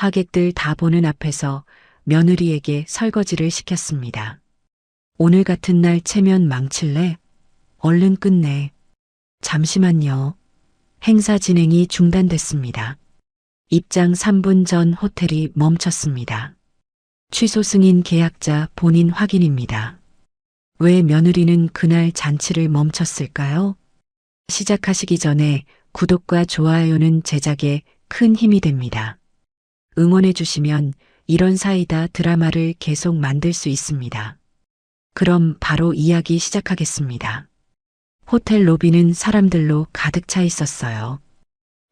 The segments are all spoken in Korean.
하객들 다 보는 앞에서 며느리에게 설거지를 시켰습니다. 오늘 같은 날 체면 망칠래? 얼른 끝내. 잠시만요. 행사 진행이 중단됐습니다. 입장 3분 전 호텔이 멈췄습니다. 취소 승인 계약자 본인 확인입니다. 왜 며느리는 그날 잔치를 멈췄을까요? 시작하시기 전에 구독과 좋아요는 제작에 큰 힘이 됩니다. 응원해 주시면 이런 사이다 드라마를 계속 만들 수 있습니다. 그럼 바로 이야기 시작하겠습니다. 호텔 로비는 사람들로 가득 차 있었어요.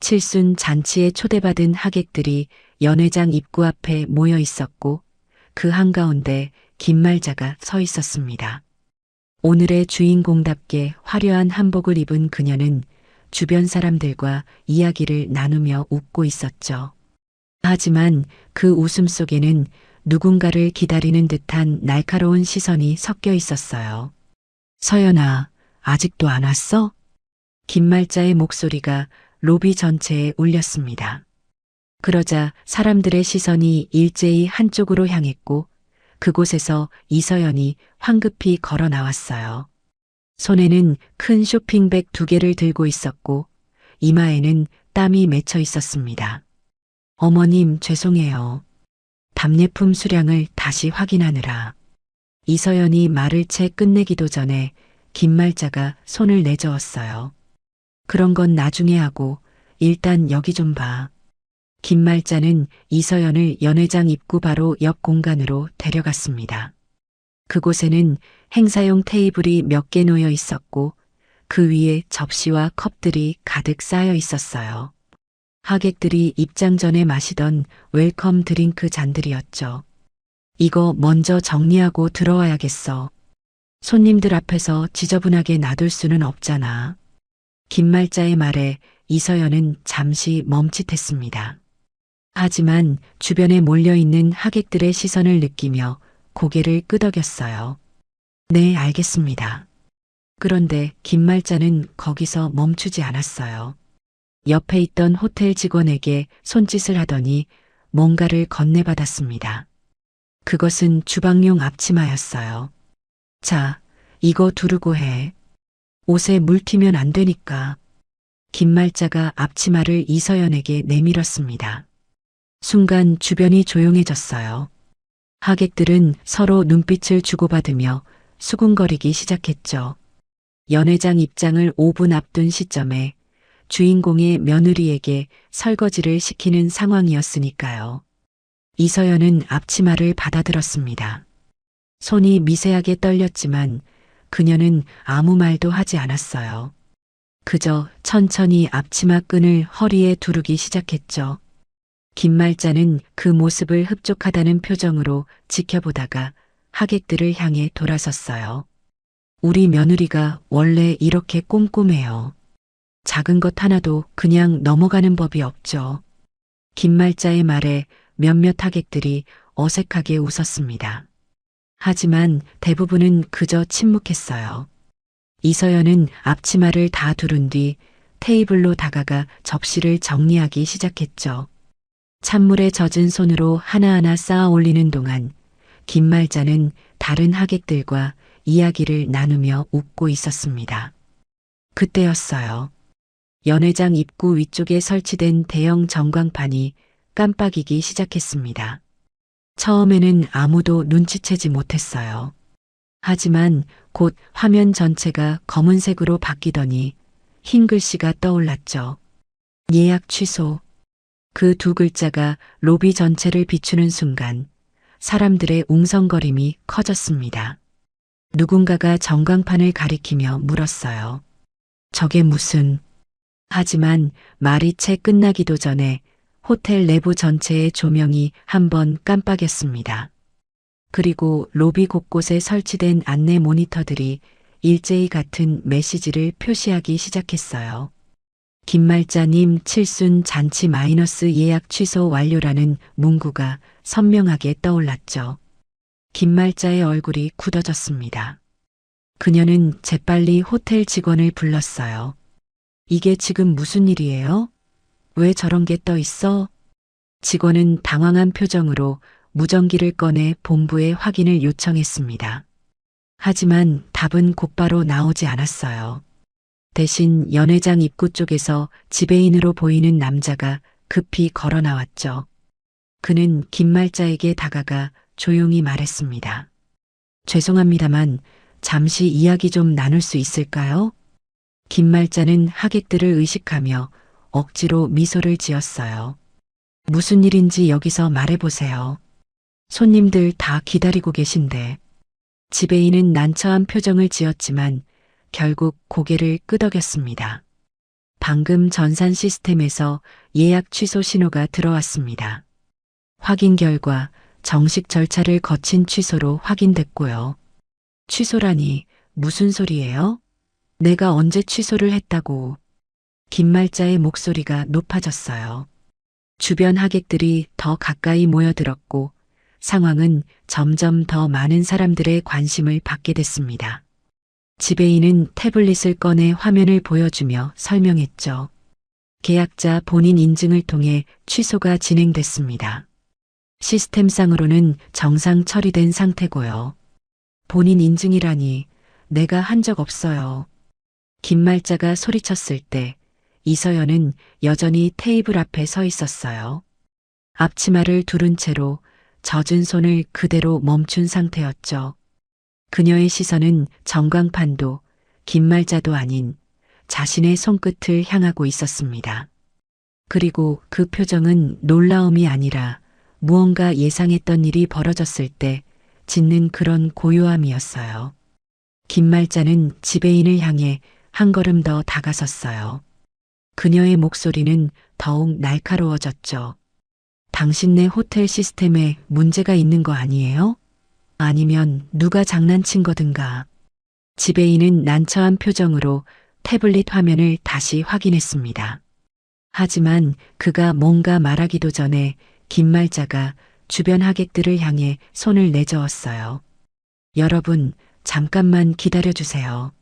칠순 잔치에 초대받은 하객들이 연회장 입구 앞에 모여 있었고 그 한가운데 김말자가 서 있었습니다. 오늘의 주인공답게 화려한 한복을 입은 그녀는 주변 사람들과 이야기를 나누며 웃고 있었죠. 하지만 그 웃음 속에는 누군가를 기다리는 듯한 날카로운 시선이 섞여 있었어요. 서연아, 아직도 안 왔어? 김말자의 목소리가 로비 전체에 울렸습니다. 그러자 사람들의 시선이 일제히 한쪽으로 향했고 그곳에서 이서연이 황급히 걸어 나왔어요. 손에는 큰 쇼핑백 2개를 들고 있었고 이마에는 땀이 맺혀 있었습니다. 어머님 죄송해요. 답례품 수량을 다시 확인하느라. 이서연이 말을 채 끝내기도 전에 김말자가 손을 내저었어요. 그런 건 나중에 하고 일단 여기 좀 봐. 김말자는 이서연을 연회장 입구 바로 옆 공간으로 데려갔습니다. 그곳에는 행사용 테이블이 몇 개 놓여 있었고 그 위에 접시와 컵들이 가득 쌓여 있었어요. 하객들이 입장 전에 마시던 웰컴 드링크 잔들이었죠. 이거 먼저 정리하고 들어와야겠어. 손님들 앞에서 지저분하게 놔둘 수는 없잖아. 김말자의 말에 이서연은 잠시 멈칫했습니다. 하지만 주변에 몰려있는 하객들의 시선을 느끼며 고개를 끄덕였어요. 네, 알겠습니다. 그런데 김말자는 거기서 멈추지 않았어요. 옆에 있던 호텔 직원에게 손짓을 하더니 뭔가를 건네받았습니다. 그것은 주방용 앞치마였어요. 자, 이거 두르고 해. 옷에 물 튀면 안 되니까. 김말자가 앞치마를 이서연에게 내밀었습니다. 순간 주변이 조용해졌어요. 하객들은 서로 눈빛을 주고받으며 수군거리기 시작했죠. 연회장 입장을 5분 앞둔 시점에 주인공의 며느리에게 설거지를 시키는 상황이었으니까요. 이서연은 앞치마를 받아들었습니다. 손이 미세하게 떨렸지만 그녀는 아무 말도 하지 않았어요. 그저 천천히 앞치마 끈을 허리에 두르기 시작했죠. 김말자는 그 모습을 흡족하다는 표정으로 지켜보다가 하객들을 향해 돌아섰어요. 우리 며느리가 원래 이렇게 꼼꼼해요. 작은 것 하나도 그냥 넘어가는 법이 없죠. 김말자의 말에 몇몇 하객들이 어색하게 웃었습니다. 하지만 대부분은 그저 침묵했어요. 이서연은 앞치마를 다 두른 뒤 테이블로 다가가 접시를 정리하기 시작했죠. 찬물에 젖은 손으로 하나하나 쌓아 올리는 동안 김말자는 다른 하객들과 이야기를 나누며 웃고 있었습니다. 그때였어요. 연회장 입구 위쪽에 설치된 대형 전광판이 깜빡이기 시작했습니다. 처음에는 아무도 눈치채지 못했어요. 하지만 곧 화면 전체가 검은색으로 바뀌더니 흰 글씨가 떠올랐죠. 예약 취소. 그 2글자가 로비 전체를 비추는 순간 사람들의 웅성거림이 커졌습니다. 누군가가 전광판을 가리키며 물었어요. 저게 무슨... 하지만 말이 채 끝나기도 전에 호텔 내부 전체의 조명이 한번 깜빡였습니다. 그리고 로비 곳곳에 설치된 안내 모니터들이 일제히 같은 메시지를 표시하기 시작했어요. 김말자님 칠순 잔치 마이너스 예약 취소 완료라는 문구가 선명하게 떠올랐죠. 김말자의 얼굴이 굳어졌습니다. 그녀는 재빨리 호텔 직원을 불렀어요. 이게 지금 무슨 일이에요? 왜 저런 게 떠 있어? 직원은 당황한 표정으로 무전기를 꺼내 본부에 확인을 요청했습니다. 하지만 답은 곧바로 나오지 않았어요. 대신 연회장 입구 쪽에서 지배인으로 보이는 남자가 급히 걸어 나왔죠. 그는 김말자에게 다가가 조용히 말했습니다. 죄송합니다만 잠시 이야기 좀 나눌 수 있을까요? 김말자는 하객들을 의식하며 억지로 미소를 지었어요. 무슨 일인지 여기서 말해보세요. 손님들 다 기다리고 계신데. 지배인은 난처한 표정을 지었지만 결국 고개를 끄덕였습니다. 방금 전산 시스템에서 예약 취소 신호가 들어왔습니다. 확인 결과 정식 절차를 거친 취소로 확인됐고요. 취소라니 무슨 소리예요? 내가 언제 취소를 했다고. 김말자의 목소리가 높아졌어요. 주변 하객들이 더 가까이 모여들었고 상황은 점점 더 많은 사람들의 관심을 받게 됐습니다. 지배인은 태블릿을 꺼내 화면을 보여주며 설명했죠. 계약자 본인 인증을 통해 취소가 진행됐습니다. 시스템상으로는 정상 처리된 상태고요. 본인 인증이라니 내가 한 적 없어요. 김말자가 소리쳤을 때 이서연은 여전히 테이블 앞에 서 있었어요. 앞치마를 두른 채로 젖은 손을 그대로 멈춘 상태였죠. 그녀의 시선은 전광판도 김말자도 아닌 자신의 손끝을 향하고 있었습니다. 그리고 그 표정은 놀라움이 아니라 무언가 예상했던 일이 벌어졌을 때 짓는 그런 고요함이었어요. 김말자는 지배인을 향해 한 걸음 더 다가섰어요. 그녀의 목소리는 더욱 날카로워졌죠. 당신네 호텔 시스템에 문제가 있는 거 아니에요? 아니면 누가 장난친 거든가. 지배인은 난처한 표정으로 태블릿 화면을 다시 확인했습니다. 하지만 그가 뭔가 말하기도 전에 김말자가 주변 하객들을 향해 손을 내저었어요. 여러분, 잠깐만 기다려주세요.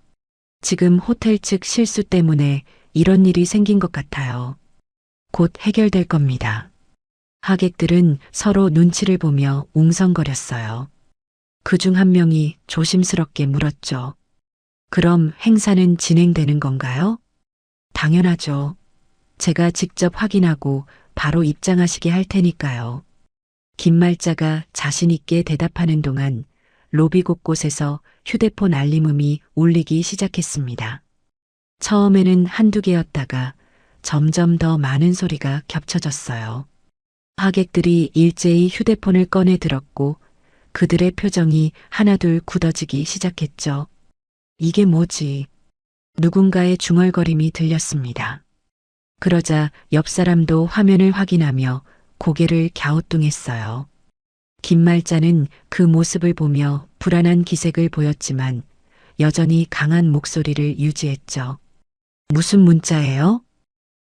지금 호텔 측 실수 때문에 이런 일이 생긴 것 같아요. 곧 해결될 겁니다. 하객들은 서로 눈치를 보며 웅성거렸어요. 그중 한 명이 조심스럽게 물었죠. 그럼 행사는 진행되는 건가요? 당연하죠. 제가 직접 확인하고 바로 입장하시게 할 테니까요. 김말자가 자신 있게 대답하는 동안 로비 곳곳에서 휴대폰 알림음이 울리기 시작했습니다. 처음에는 한두 개였다가 점점 더 많은 소리가 겹쳐졌어요. 하객들이 일제히 휴대폰을 꺼내 들었고 그들의 표정이 하나둘 굳어지기 시작했죠. 이게 뭐지? 누군가의 중얼거림이 들렸습니다. 그러자 옆 사람도 화면을 확인하며 고개를 갸우뚱했어요. 김말자는 그 모습을 보며 불안한 기색을 보였지만 여전히 강한 목소리를 유지했죠. 무슨 문자예요?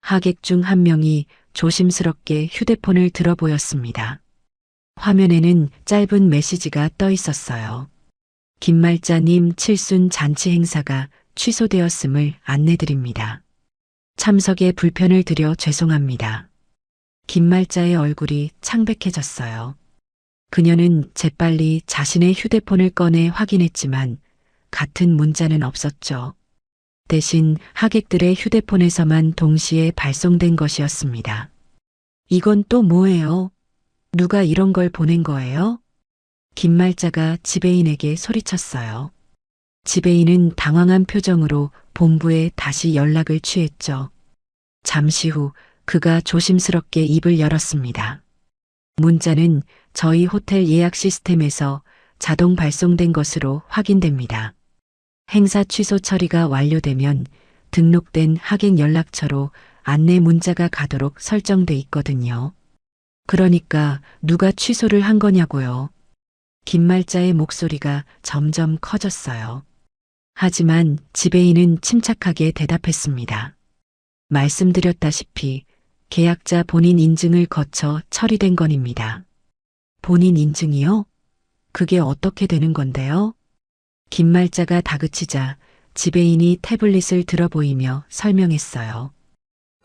하객 중 한 명이 조심스럽게 휴대폰을 들어 보였습니다. 화면에는 짧은 메시지가 떠 있었어요. 김말자님 칠순 잔치 행사가 취소되었음을 안내드립니다. 참석에 불편을 드려 죄송합니다. 김말자의 얼굴이 창백해졌어요. 그녀는 재빨리 자신의 휴대폰을 꺼내 확인했지만 같은 문자는 없었죠. 대신 하객들의 휴대폰에서만 동시에 발송된 것이었습니다. 이건 또 뭐예요? 누가 이런 걸 보낸 거예요? 김말자가 지배인에게 소리쳤어요. 지배인은 당황한 표정으로 본부에 다시 연락을 취했죠. 잠시 후 그가 조심스럽게 입을 열었습니다. 문자는 저희 호텔 예약 시스템에서 자동 발송된 것으로 확인됩니다. 행사 취소 처리가 완료되면 등록된 하객 연락처로 안내 문자가 가도록 설정돼 있거든요. 그러니까 누가 취소를 한 거냐고요. 김말자의 목소리가 점점 커졌어요. 하지만 지배인은 침착하게 대답했습니다. 말씀드렸다시피 계약자 본인 인증을 거쳐 처리된 건입니다. 본인 인증이요? 그게 어떻게 되는 건데요? 김말자가 다그치자 지배인이 태블릿을 들어 보이며 설명했어요.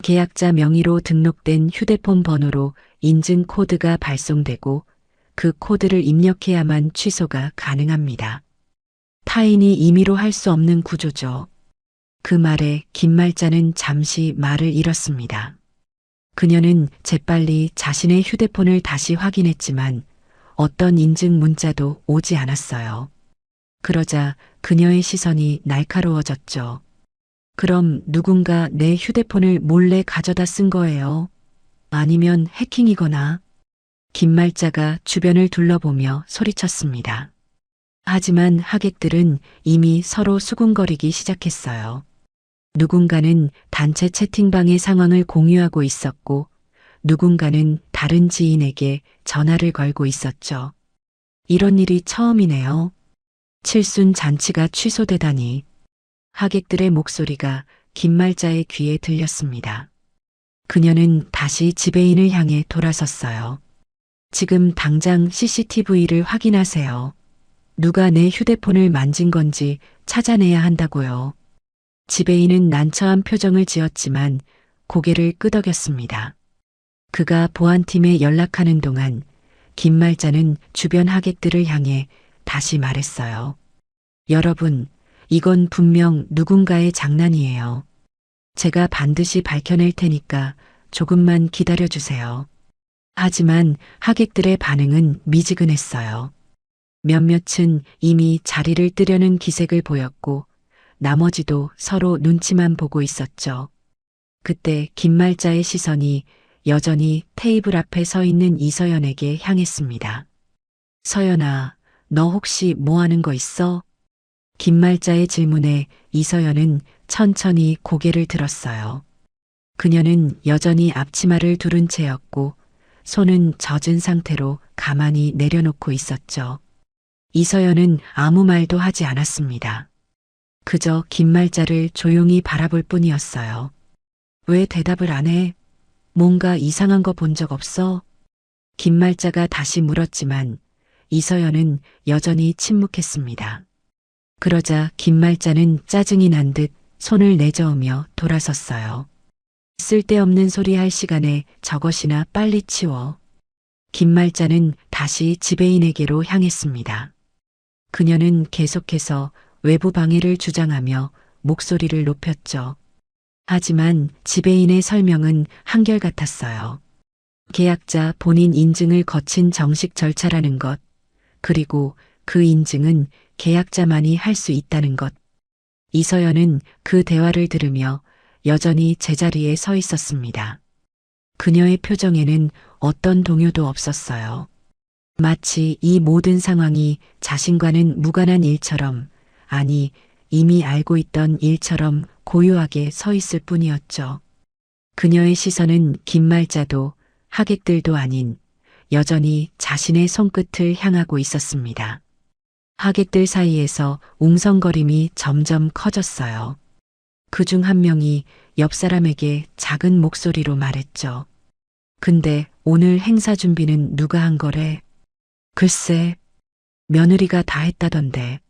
계약자 명의로 등록된 휴대폰 번호로 인증 코드가 발송되고 그 코드를 입력해야만 취소가 가능합니다. 타인이 임의로 할 수 없는 구조죠. 그 말에 김말자는 잠시 말을 잃었습니다. 그녀는 재빨리 자신의 휴대폰을 다시 확인했지만 어떤 인증 문자도 오지 않았어요. 그러자 그녀의 시선이 날카로워졌죠. 그럼 누군가 내 휴대폰을 몰래 가져다 쓴 거예요? 아니면 해킹이거나? 김말자가 주변을 둘러보며 소리쳤습니다. 하지만 하객들은 이미 서로 수군거리기 시작했어요. 누군가는 단체 채팅방의 상황을 공유하고 있었고 누군가는 다른 지인에게 전화를 걸고 있었죠. 이런 일이 처음이네요. 칠순 잔치가 취소되다니. 하객들의 목소리가 김말자의 귀에 들렸습니다. 그녀는 다시 지배인을 향해 돌아섰어요. 지금 당장 CCTV를 확인하세요. 누가 내 휴대폰을 만진 건지 찾아내야 한다고요. 지배인은 난처한 표정을 지었지만 고개를 끄덕였습니다. 그가 보안팀에 연락하는 동안 김말자는 주변 하객들을 향해 다시 말했어요. 여러분, 이건 분명 누군가의 장난이에요. 제가 반드시 밝혀낼 테니까 조금만 기다려주세요. 하지만 하객들의 반응은 미지근했어요. 몇몇은 이미 자리를 뜨려는 기색을 보였고 나머지도 서로 눈치만 보고 있었죠. 그때 김말자의 시선이 여전히 테이블 앞에 서 있는 이서연에게 향했습니다. 서연아, 너 혹시 뭐 하는 거 있어? 김말자의 질문에 이서연은 천천히 고개를 들었어요. 그녀는 여전히 앞치마를 두른 채였고 손은 젖은 상태로 가만히 내려놓고 있었죠. 이서연은 아무 말도 하지 않았습니다. 그저 김말자를 조용히 바라볼 뿐이었어요. 왜 대답을 안 해? 뭔가 이상한 거 본 적 없어? 김말자가 다시 물었지만 이서연은 여전히 침묵했습니다. 그러자 김말자는 짜증이 난 듯 손을 내저으며 돌아섰어요. 쓸데없는 소리 할 시간에 저것이나 빨리 치워. 김말자는 다시 지배인에게로 향했습니다. 그녀는 계속해서 외부 방해를 주장하며 목소리를 높였죠. 하지만 지배인의 설명은 한결같았어요. 계약자 본인 인증을 거친 정식 절차라는 것, 그리고 그 인증은 계약자만이 할 수 있다는 것. 이서연은 그 대화를 들으며 여전히 제자리에 서 있었습니다. 그녀의 표정에는 어떤 동요도 없었어요. 마치 이 모든 상황이 자신과는 무관한 일처럼, 아니, 이미 알고 있던 일처럼 고요하게 서 있을 뿐이었죠. 그녀의 시선은 김말자도 하객들도 아닌 여전히 자신의 손끝을 향하고 있었습니다. 하객들 사이에서 웅성거림이 점점 커졌어요. 그중 한 명이 옆 사람에게 작은 목소리로 말했죠. 근데 오늘 행사 준비는 누가 한 거래? 글쎄, 며느리가 다 했다던데.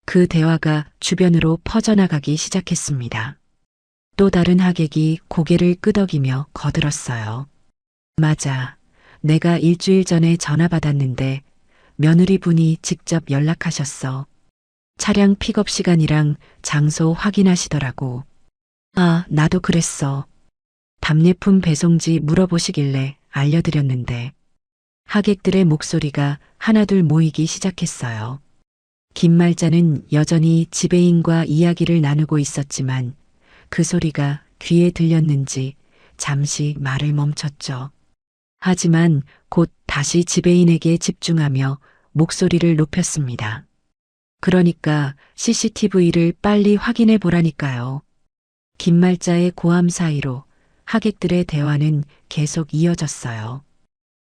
그 대화가 주변으로 퍼져나가기 시작했습니다. 또 다른 하객이 고개를 끄덕이며 거들었어요. 맞아. 내가 일주일 전에 전화 받았는데 며느리분이 직접 연락하셨어. 차량 픽업 시간이랑 장소 확인하시더라고. 아, 나도 그랬어. 답례품 배송지 물어보시길래 알려드렸는데. 하객들의 목소리가 하나둘 모이기 시작했어요. 김말자는 여전히 지배인과 이야기를 나누고 있었지만 그 소리가 귀에 들렸는지 잠시 말을 멈췄죠. 하지만 곧 다시 지배인에게 집중하며 목소리를 높였습니다. 그러니까 CCTV를 빨리 확인해 보라니까요. 김말자의 고함 사이로 하객들의 대화는 계속 이어졌어요.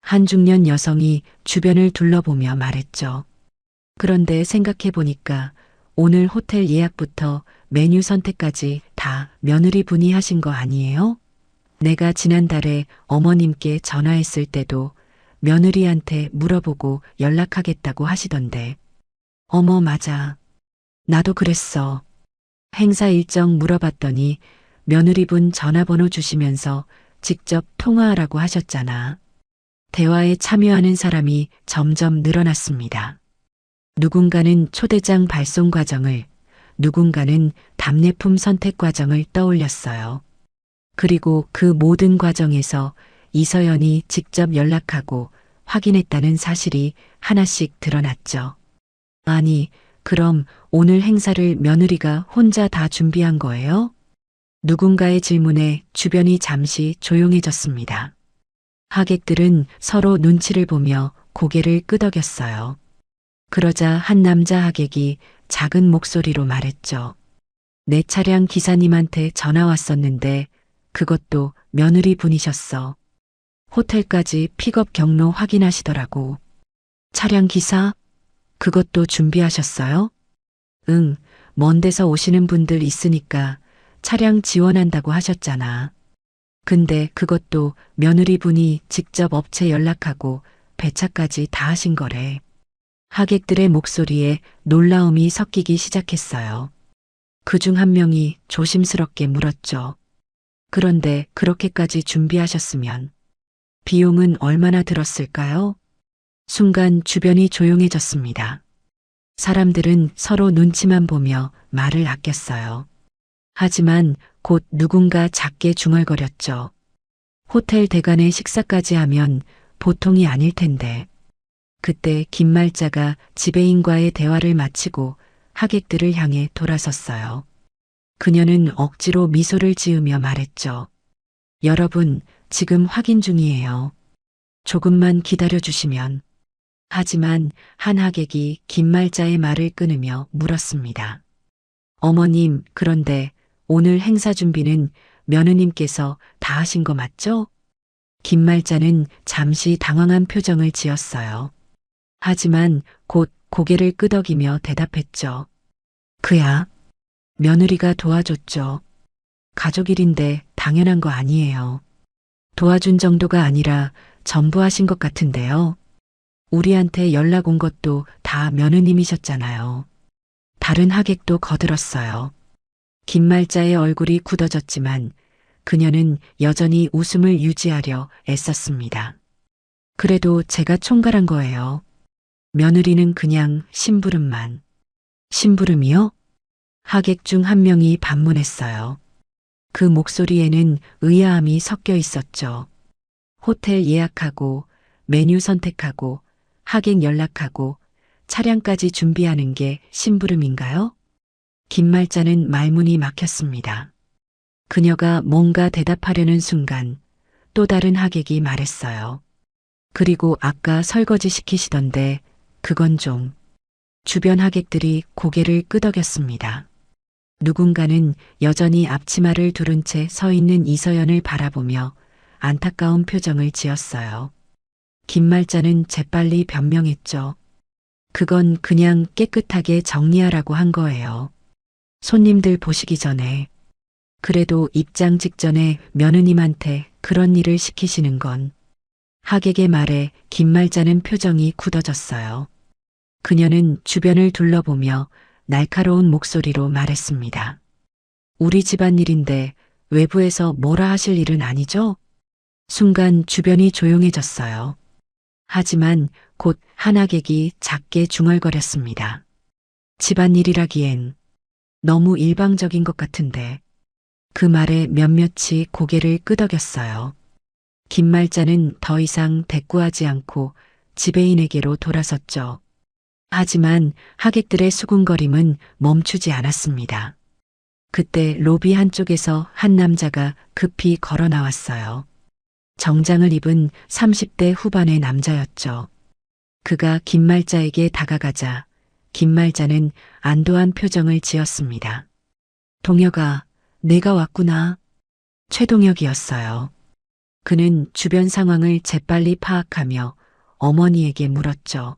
한 중년 여성이 주변을 둘러보며 말했죠. 그런데 생각해 보니까 오늘 호텔 예약부터 메뉴 선택까지 다 며느리 분이 하신 거 아니에요? 내가 지난달에 어머님께 전화했을 때도 며느리한테 물어보고 연락하겠다고 하시던데. 어머, 맞아. 나도 그랬어. 행사 일정 물어봤더니 며느리분 전화번호 주시면서 직접 통화하라고 하셨잖아. 대화에 참여하는 사람이 점점 늘어났습니다. 누군가는 초대장 발송 과정을, 누군가는 답례품 선택 과정을 떠올렸어요. 그리고 그 모든 과정에서 이서연이 직접 연락하고 확인했다는 사실이 하나씩 드러났죠. 아니, 그럼 오늘 행사를 며느리가 혼자 다 준비한 거예요? 누군가의 질문에 주변이 잠시 조용해졌습니다. 하객들은 서로 눈치를 보며 고개를 끄덕였어요. 그러자 한 남자 하객이 작은 목소리로 말했죠. 내 차량 기사님한테 전화 왔었는데 그것도 며느리 분이셨어. 호텔까지 픽업 경로 확인하시더라고. 차량 기사? 그것도 준비하셨어요? 응, 먼 데서 오시는 분들 있으니까 차량 지원한다고 하셨잖아. 근데 그것도 며느리 분이 직접 업체 연락하고 배차까지 다 하신 거래. 하객들의 목소리에 놀라움이 섞이기 시작했어요. 그중 한 명이 조심스럽게 물었죠. 그런데 그렇게까지 준비하셨으면 비용은 얼마나 들었을까요? 순간 주변이 조용해졌습니다. 사람들은 서로 눈치만 보며 말을 아꼈어요. 하지만 곧 누군가 작게 중얼거렸죠. 호텔 대관의 식사까지 하면 보통이 아닐 텐데. 그때 김말자가 지배인과의 대화를 마치고 하객들을 향해 돌아섰어요. 그녀는 억지로 미소를 지으며 말했죠. 여러분, 지금 확인 중이에요. 조금만 기다려 주시면. 하지만 한 하객이 김말자의 말을 끊으며 물었습니다. 어머님, 그런데 오늘 행사 준비는 며느님께서 다 하신 거 맞죠? 김말자는 잠시 당황한 표정을 지었어요. 하지만 곧 고개를 끄덕이며 대답했죠. 그야, 며느리가 도와줬죠. 가족 일인데 당연한 거 아니에요. 도와준 정도가 아니라 전부 하신 것 같은데요. 우리한테 연락 온 것도 다 며느님이셨잖아요. 다른 하객도 거들었어요. 김말자의 얼굴이 굳어졌지만 그녀는 여전히 웃음을 유지하려 애썼습니다. 그래도 제가 총괄한 거예요. 며느리는 그냥 심부름만. 심부름이요? 하객 중 한 명이 반문했어요. 그 목소리에는 의아함이 섞여 있었죠. 호텔 예약하고 메뉴 선택하고 하객 연락하고 차량까지 준비하는 게 심부름인가요? 김말자는 말문이 막혔습니다. 그녀가 뭔가 대답하려는 순간 또 다른 하객이 말했어요. 그리고 아까 설거지 시키시던데 그건 좀. 주변 하객들이 고개를 끄덕였습니다. 누군가는 여전히 앞치마를 두른 채 서 있는 이서연을 바라보며 안타까운 표정을 지었어요. 김말자는 재빨리 변명했죠. 그건 그냥 깨끗하게 정리하라고 한 거예요. 손님들 보시기 전에. 그래도 입장 직전에 며느님한테 그런 일을 시키시는 건. 하객의 말에 김말자는 표정이 굳어졌어요. 그녀는 주변을 둘러보며 날카로운 목소리로 말했습니다. 우리 집안일인데 외부에서 뭐라 하실 일은 아니죠? 순간 주변이 조용해졌어요. 하지만 곧 한 하객이 작게 중얼거렸습니다. 집안일이라기엔 너무 일방적인 것 같은데. 그 말에 몇몇이 고개를 끄덕였어요. 김말자는 더 이상 대꾸하지 않고 지배인에게로 돌아섰죠. 하지만 하객들의 수군거림은 멈추지 않았습니다. 그때 로비 한쪽에서 한 남자가 급히 걸어 나왔어요. 정장을 입은 30대 후반의 남자였죠. 그가 김말자에게 다가가자 김말자는 안도한 표정을 지었습니다. 동혁아, 내가 왔구나. 최동혁이었어요. 그는 주변 상황을 재빨리 파악하며 어머니에게 물었죠.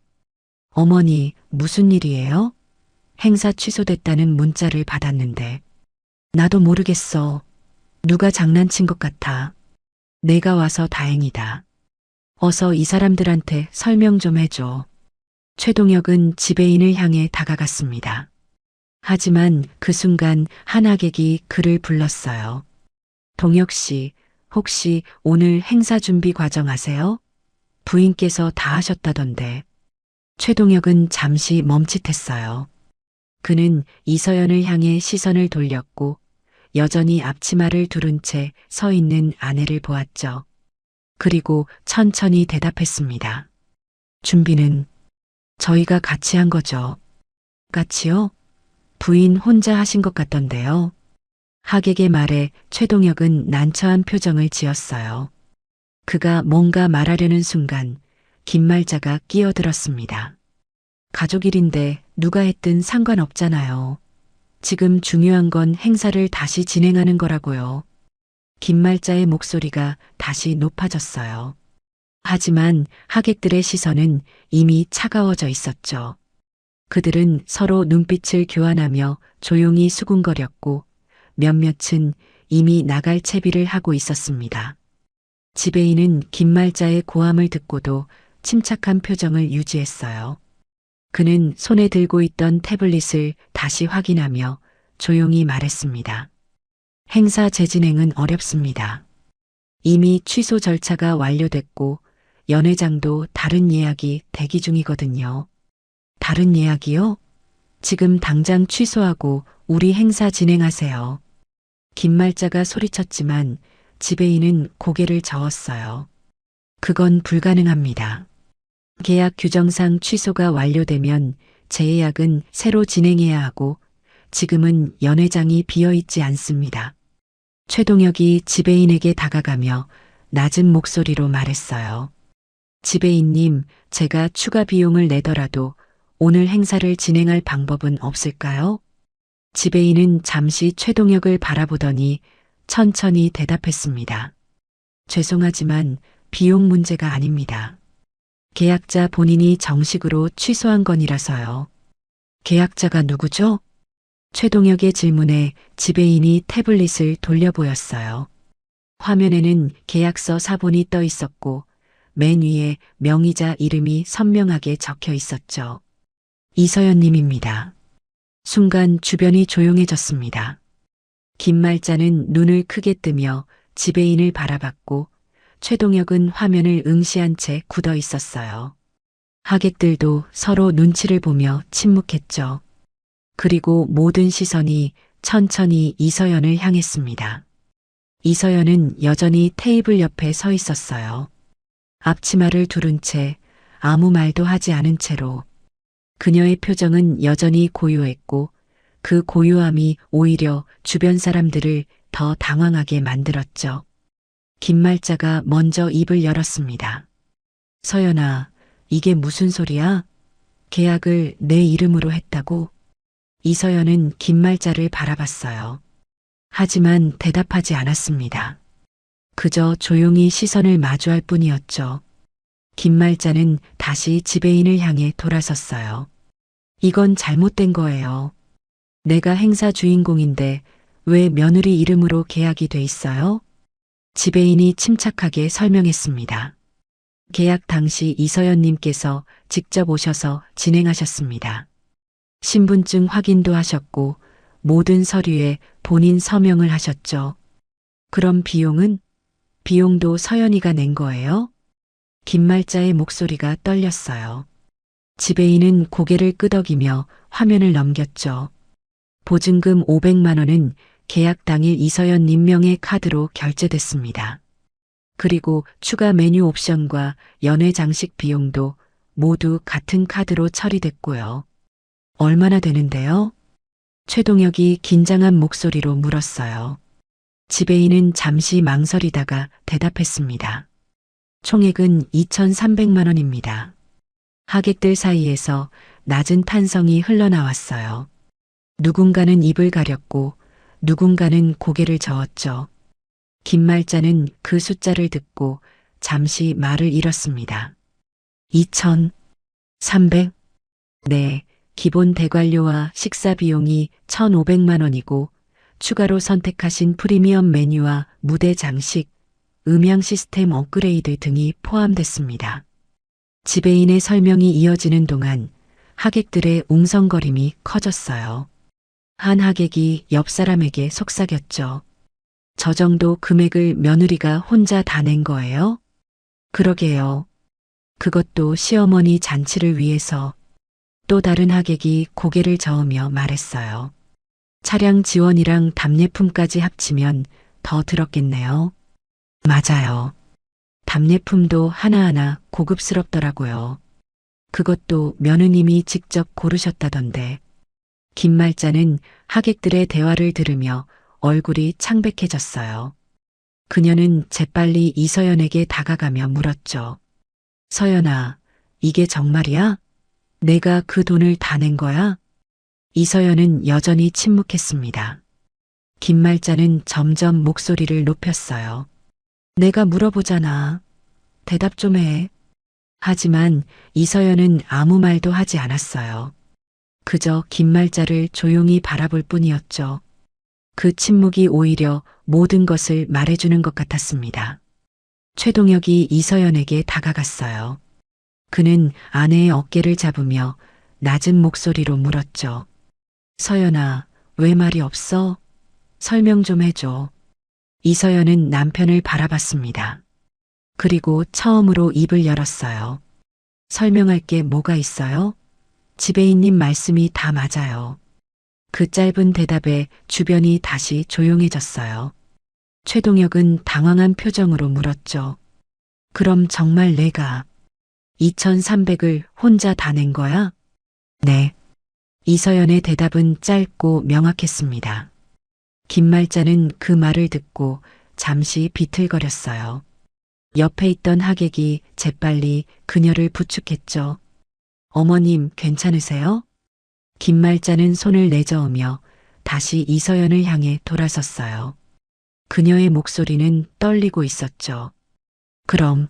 어머니, 무슨 일이에요? 행사 취소됐다는 문자를 받았는데. 나도 모르겠어. 누가 장난친 것 같아. 내가 와서 다행이다. 어서 이 사람들한테 설명 좀 해줘. 최동혁은 지배인을 향해 다가갔습니다. 하지만 그 순간 한 하객이 그를 불렀어요. 동혁 씨, 혹시 오늘 행사 준비 과정 아세요? 부인께서 다 하셨다던데. 최동혁은 잠시 멈칫했어요. 그는 이서연을 향해 시선을 돌렸고 여전히 앞치마를 두른 채 서 있는 아내를 보았죠. 그리고 천천히 대답했습니다. 준비는 저희가 같이 한 거죠. 같이요? 부인 혼자 하신 것 같던데요. 하객의 말에 최동혁은 난처한 표정을 지었어요. 그가 뭔가 말하려는 순간 김말자가 끼어들었습니다. 가족 일인데 누가 했든 상관없잖아요. 지금 중요한 건 행사를 다시 진행하는 거라고요. 김말자의 목소리가 다시 높아졌어요. 하지만 하객들의 시선은 이미 차가워져 있었죠. 그들은 서로 눈빛을 교환하며 조용히 수군거렸고 몇몇은 이미 나갈 채비를 하고 있었습니다. 지배인은 김말자의 고함을 듣고도 침착한 표정을 유지했어요. 그는 손에 들고 있던 태블릿을 다시 확인하며 조용히 말했습니다. 행사 재진행은 어렵습니다. 이미 취소 절차가 완료됐고 연회장도 다른 예약이 대기 중이거든요. 다른 예약이요? 지금 당장 취소하고 우리 행사 진행하세요. 김말자가 소리쳤지만 지배인은 고개를 저었어요. 그건 불가능합니다. 계약 규정상 취소가 완료되면 재예약은 새로 진행해야 하고 지금은 연회장이 비어있지 않습니다. 최동혁이 지배인에게 다가가며 낮은 목소리로 말했어요. 지배인님, 제가 추가 비용을 내더라도 오늘 행사를 진행할 방법은 없을까요? 지배인은 잠시 최동혁을 바라보더니 천천히 대답했습니다. 죄송하지만 비용 문제가 아닙니다. 계약자 본인이 정식으로 취소한 건이라서요. 계약자가 누구죠? 최동혁의 질문에 지배인이 태블릿을 돌려보였어요. 화면에는 계약서 사본이 떠 있었고 맨 위에 명의자 이름이 선명하게 적혀 있었죠. 이서연님입니다. 순간 주변이 조용해졌습니다. 김말자는 눈을 크게 뜨며 지배인을 바라봤고 최동혁은 화면을 응시한 채 굳어 있었어요. 하객들도 서로 눈치를 보며 침묵했죠. 그리고 모든 시선이 천천히 이서연을 향했습니다. 이서연은 여전히 테이블 옆에 서 있었어요. 앞치마를 두른 채 아무 말도 하지 않은 채로. 그녀의 표정은 여전히 고요했고 그 고요함이 오히려 주변 사람들을 더 당황하게 만들었죠. 김말자가 먼저 입을 열었습니다. 서연아, 이게 무슨 소리야? 계약을 내 이름으로 했다고? 이서연은 김말자를 바라봤어요. 하지만 대답하지 않았습니다. 그저 조용히 시선을 마주할 뿐이었죠. 김말자는 다시 지배인을 향해 돌아섰어요. 이건 잘못된 거예요. 내가 행사 주인공인데 왜 며느리 이름으로 계약이 돼 있어요? 지배인이 침착하게 설명했습니다. 계약 당시 이서연님께서 직접 오셔서 진행하셨습니다. 신분증 확인도 하셨고 모든 서류에 본인 서명을 하셨죠. 그럼 비용은? 비용도 서연이가 낸 거예요? 김말자의 목소리가 떨렸어요. 지배인은 고개를 끄덕이며 화면을 넘겼죠. 보증금 500만 원은 계약 당일 이서연님 명의 카드로 결제됐습니다. 그리고 추가 메뉴 옵션과 연회 장식 비용도 모두 같은 카드로 처리됐고요. 얼마나 되는데요? 최동혁이 긴장한 목소리로 물었어요. 지배인은 잠시 망설이다가 대답했습니다. 총액은 2,300만 원입니다. 하객들 사이에서 낮은 탄성이 흘러나왔어요. 누군가는 입을 가렸고 누군가는 고개를 저었죠. 김말자는 그 숫자를 듣고 잠시 말을 잃었습니다. 2,300? 네, 기본 대관료와 식사 비용이 1,500만 원이고 추가로 선택하신 프리미엄 메뉴와 무대 장식, 음향 시스템 업그레이드 등이 포함됐습니다. 지배인의 설명이 이어지는 동안 하객들의 웅성거림이 커졌어요. 한 하객이 옆 사람에게 속삭였죠. 저 정도 금액을 며느리가 혼자 다 낸 거예요? 그러게요. 그것도 시어머니 잔치를 위해서. 또 다른 하객이 고개를 저으며 말했어요. 차량 지원이랑 답례품까지 합치면 더 들었겠네요. 맞아요. 답례품도 하나하나 고급스럽더라고요. 그것도 며느님이 직접 고르셨다던데. 김말자는 하객들의 대화를 들으며 얼굴이 창백해졌어요. 그녀는 재빨리 이서연에게 다가가며 물었죠. 서연아, 이게 정말이야? 내가 그 돈을 다 낸 거야? 이서연은 여전히 침묵했습니다. 김말자는 점점 목소리를 높였어요. 내가 물어보잖아. 대답 좀 해. 하지만 이서연은 아무 말도 하지 않았어요. 그저 김말자를 조용히 바라볼 뿐이었죠. 그 침묵이 오히려 모든 것을 말해주는 것 같았습니다. 최동혁이 이서연에게 다가갔어요. 그는 아내의 어깨를 잡으며 낮은 목소리로 물었죠. 서연아, 왜 말이 없어? 설명 좀 해줘. 이서연은 남편을 바라봤습니다. 그리고 처음으로 입을 열었어요. 설명할 게 뭐가 있어요? 지배인님 말씀이 다 맞아요. 그 짧은 대답에 주변이 다시 조용해졌어요. 최동혁은 당황한 표정으로 물었죠. 그럼 정말 내가 2,300을 혼자 다 낸 거야? 네. 이서연의 대답은 짧고 명확했습니다. 김말자는 그 말을 듣고 잠시 비틀거렸어요. 옆에 있던 하객이 재빨리 그녀를 부축했죠. 어머님, 괜찮으세요? 김말자는 손을 내저으며 다시 이서연을 향해 돌아섰어요. 그녀의 목소리는 떨리고 있었죠. 그럼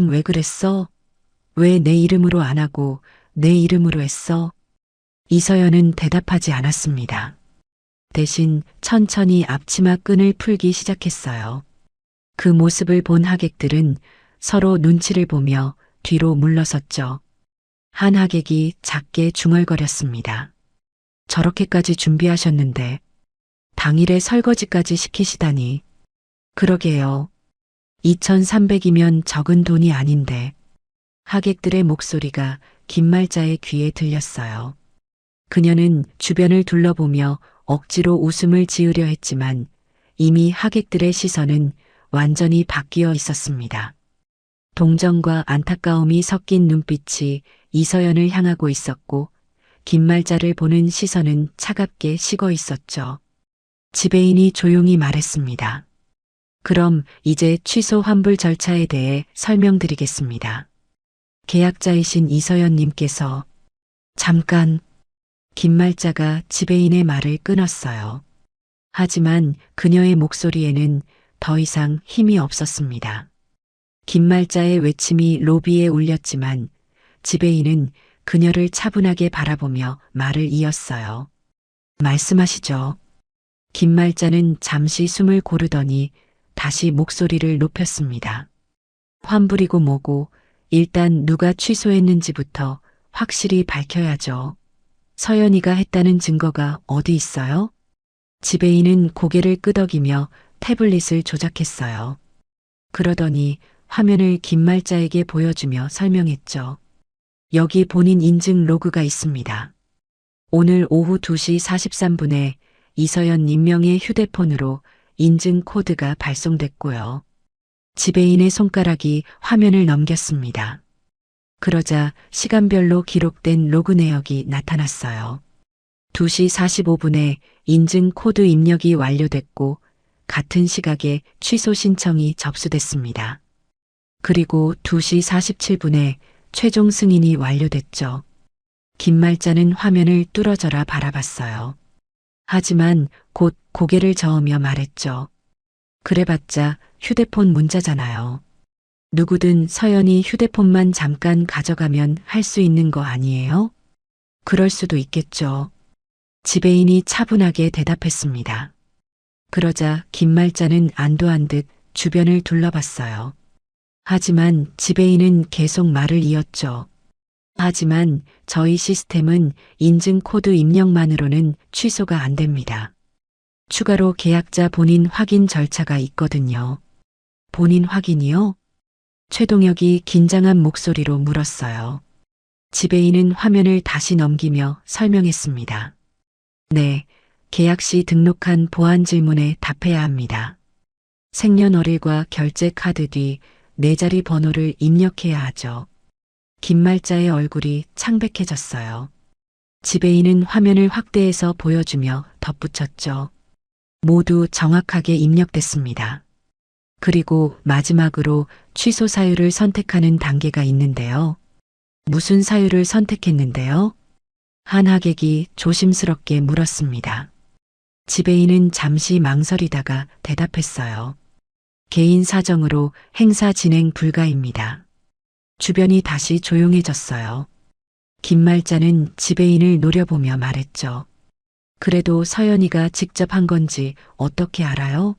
왜 그랬어? 왜 내 이름으로 안 하고 내 이름으로 했어? 이서연은 대답하지 않았습니다. 대신 천천히 앞치마 끈을 풀기 시작했어요. 그 모습을 본 하객들은 서로 눈치를 보며 뒤로 물러섰죠. 한 하객이 작게 중얼거렸습니다. 저렇게까지 준비하셨는데 당일에 설거지까지 시키시다니. 그러게요. 2,300이면 적은 돈이 아닌데. 하객들의 목소리가 김말자의 귀에 들렸어요. 그녀는 주변을 둘러보며 억지로 웃음을 지으려 했지만 이미 하객들의 시선은 완전히 바뀌어 있었습니다. 동정과 안타까움이 섞인 눈빛이 이서연을 향하고 있었고 김말자를 보는 시선은 차갑게 식어 있었죠. 지배인이 조용히 말했습니다. 그럼 이제 취소 환불 절차에 대해 설명드리겠습니다. 계약자이신 이서연님께서 잠깐 김말자가 지배인의 말을 끊었어요. 하지만 그녀의 목소리에는 더 이상 힘이 없었습니다. 김말자의 외침이 로비에 울렸지만 지배인은 그녀를 차분하게 바라보며 말을 이었어요. 말씀하시죠. 김말자는 잠시 숨을 고르더니 다시 목소리를 높였습니다. 환불이고 뭐고 일단 누가 취소했는지부터 확실히 밝혀야죠. 서연이가 했다는 증거가 어디 있어요? 지배인은 고개를 끄덕이며 태블릿을 조작했어요. 그러더니 화면을 김말자에게 보여주며 설명했죠. 여기 본인 인증 로그가 있습니다. 오늘 오후 2시 43분에 이서연 임명의 휴대폰으로 인증 코드가 발송됐고요. 지배인의 손가락이 화면을 넘겼습니다. 그러자 시간별로 기록된 로그 내역이 나타났어요. 2시 45분에 인증 코드 입력이 완료됐고 같은 시각에 취소 신청이 접수됐습니다. 그리고 2시 47분에 최종 승인이 완료됐죠. 김말자는 화면을 뚫어져라 바라봤어요. 하지만 곧 고개를 저으며 말했죠. 그래봤자 휴대폰 문자잖아요. 누구든 서연이 휴대폰만 잠깐 가져가면 할 수 있는 거 아니에요? 그럴 수도 있겠죠. 지배인이 차분하게 대답했습니다. 그러자 김말자는 안도한 듯 주변을 둘러봤어요. 하지만 지배인은 계속 말을 이었죠. 하지만 저희 시스템은 인증 코드 입력만으로는 취소가 안 됩니다. 추가로 계약자 본인 확인 절차가 있거든요. 본인 확인이요? 최동혁이 긴장한 목소리로 물었어요. 지배인은 화면을 다시 넘기며 설명했습니다. 네, 계약 시 등록한 보안 질문에 답해야 합니다. 생년월일과 결제 카드 뒤 4자리 번호를 입력해야 하죠. 김말자의 얼굴이 창백해졌어요. 지배인은 화면을 확대해서 보여주며 덧붙였죠. 모두 정확하게 입력됐습니다. 그리고 마지막으로 취소 사유를 선택하는 단계가 있는데요. 무슨 사유를 선택했는데요? 한 하객이 조심스럽게 물었습니다. 지배인은 잠시 망설이다가 대답했어요. 개인 사정으로 행사 진행 불가입니다. 주변이 다시 조용해졌어요. 김말자는 지배인을 노려보며 말했죠. 그래도 서연이가 직접 한 건지 어떻게 알아요?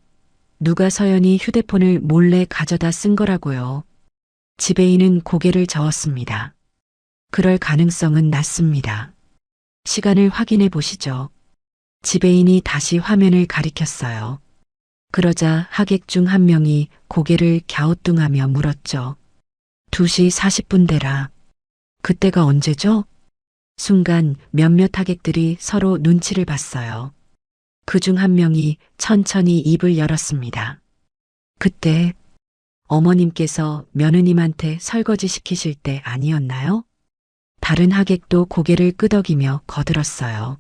누가 서연이 휴대폰을 몰래 가져다 쓴 거라고요. 지배인은 고개를 저었습니다. 그럴 가능성은 낮습니다. 시간을 확인해 보시죠. 지배인이 다시 화면을 가리켰어요. 그러자 하객 중 한 명이 고개를 갸우뚱하며 물었죠. 2시 40분대라. 그때가 언제죠? 순간 몇몇 하객들이 서로 눈치를 봤어요. 그중 한 명이 천천히 입을 열었습니다. 그때 어머님께서 며느님한테 설거지 시키실 때 아니었나요? 다른 하객도 고개를 끄덕이며 거들었어요.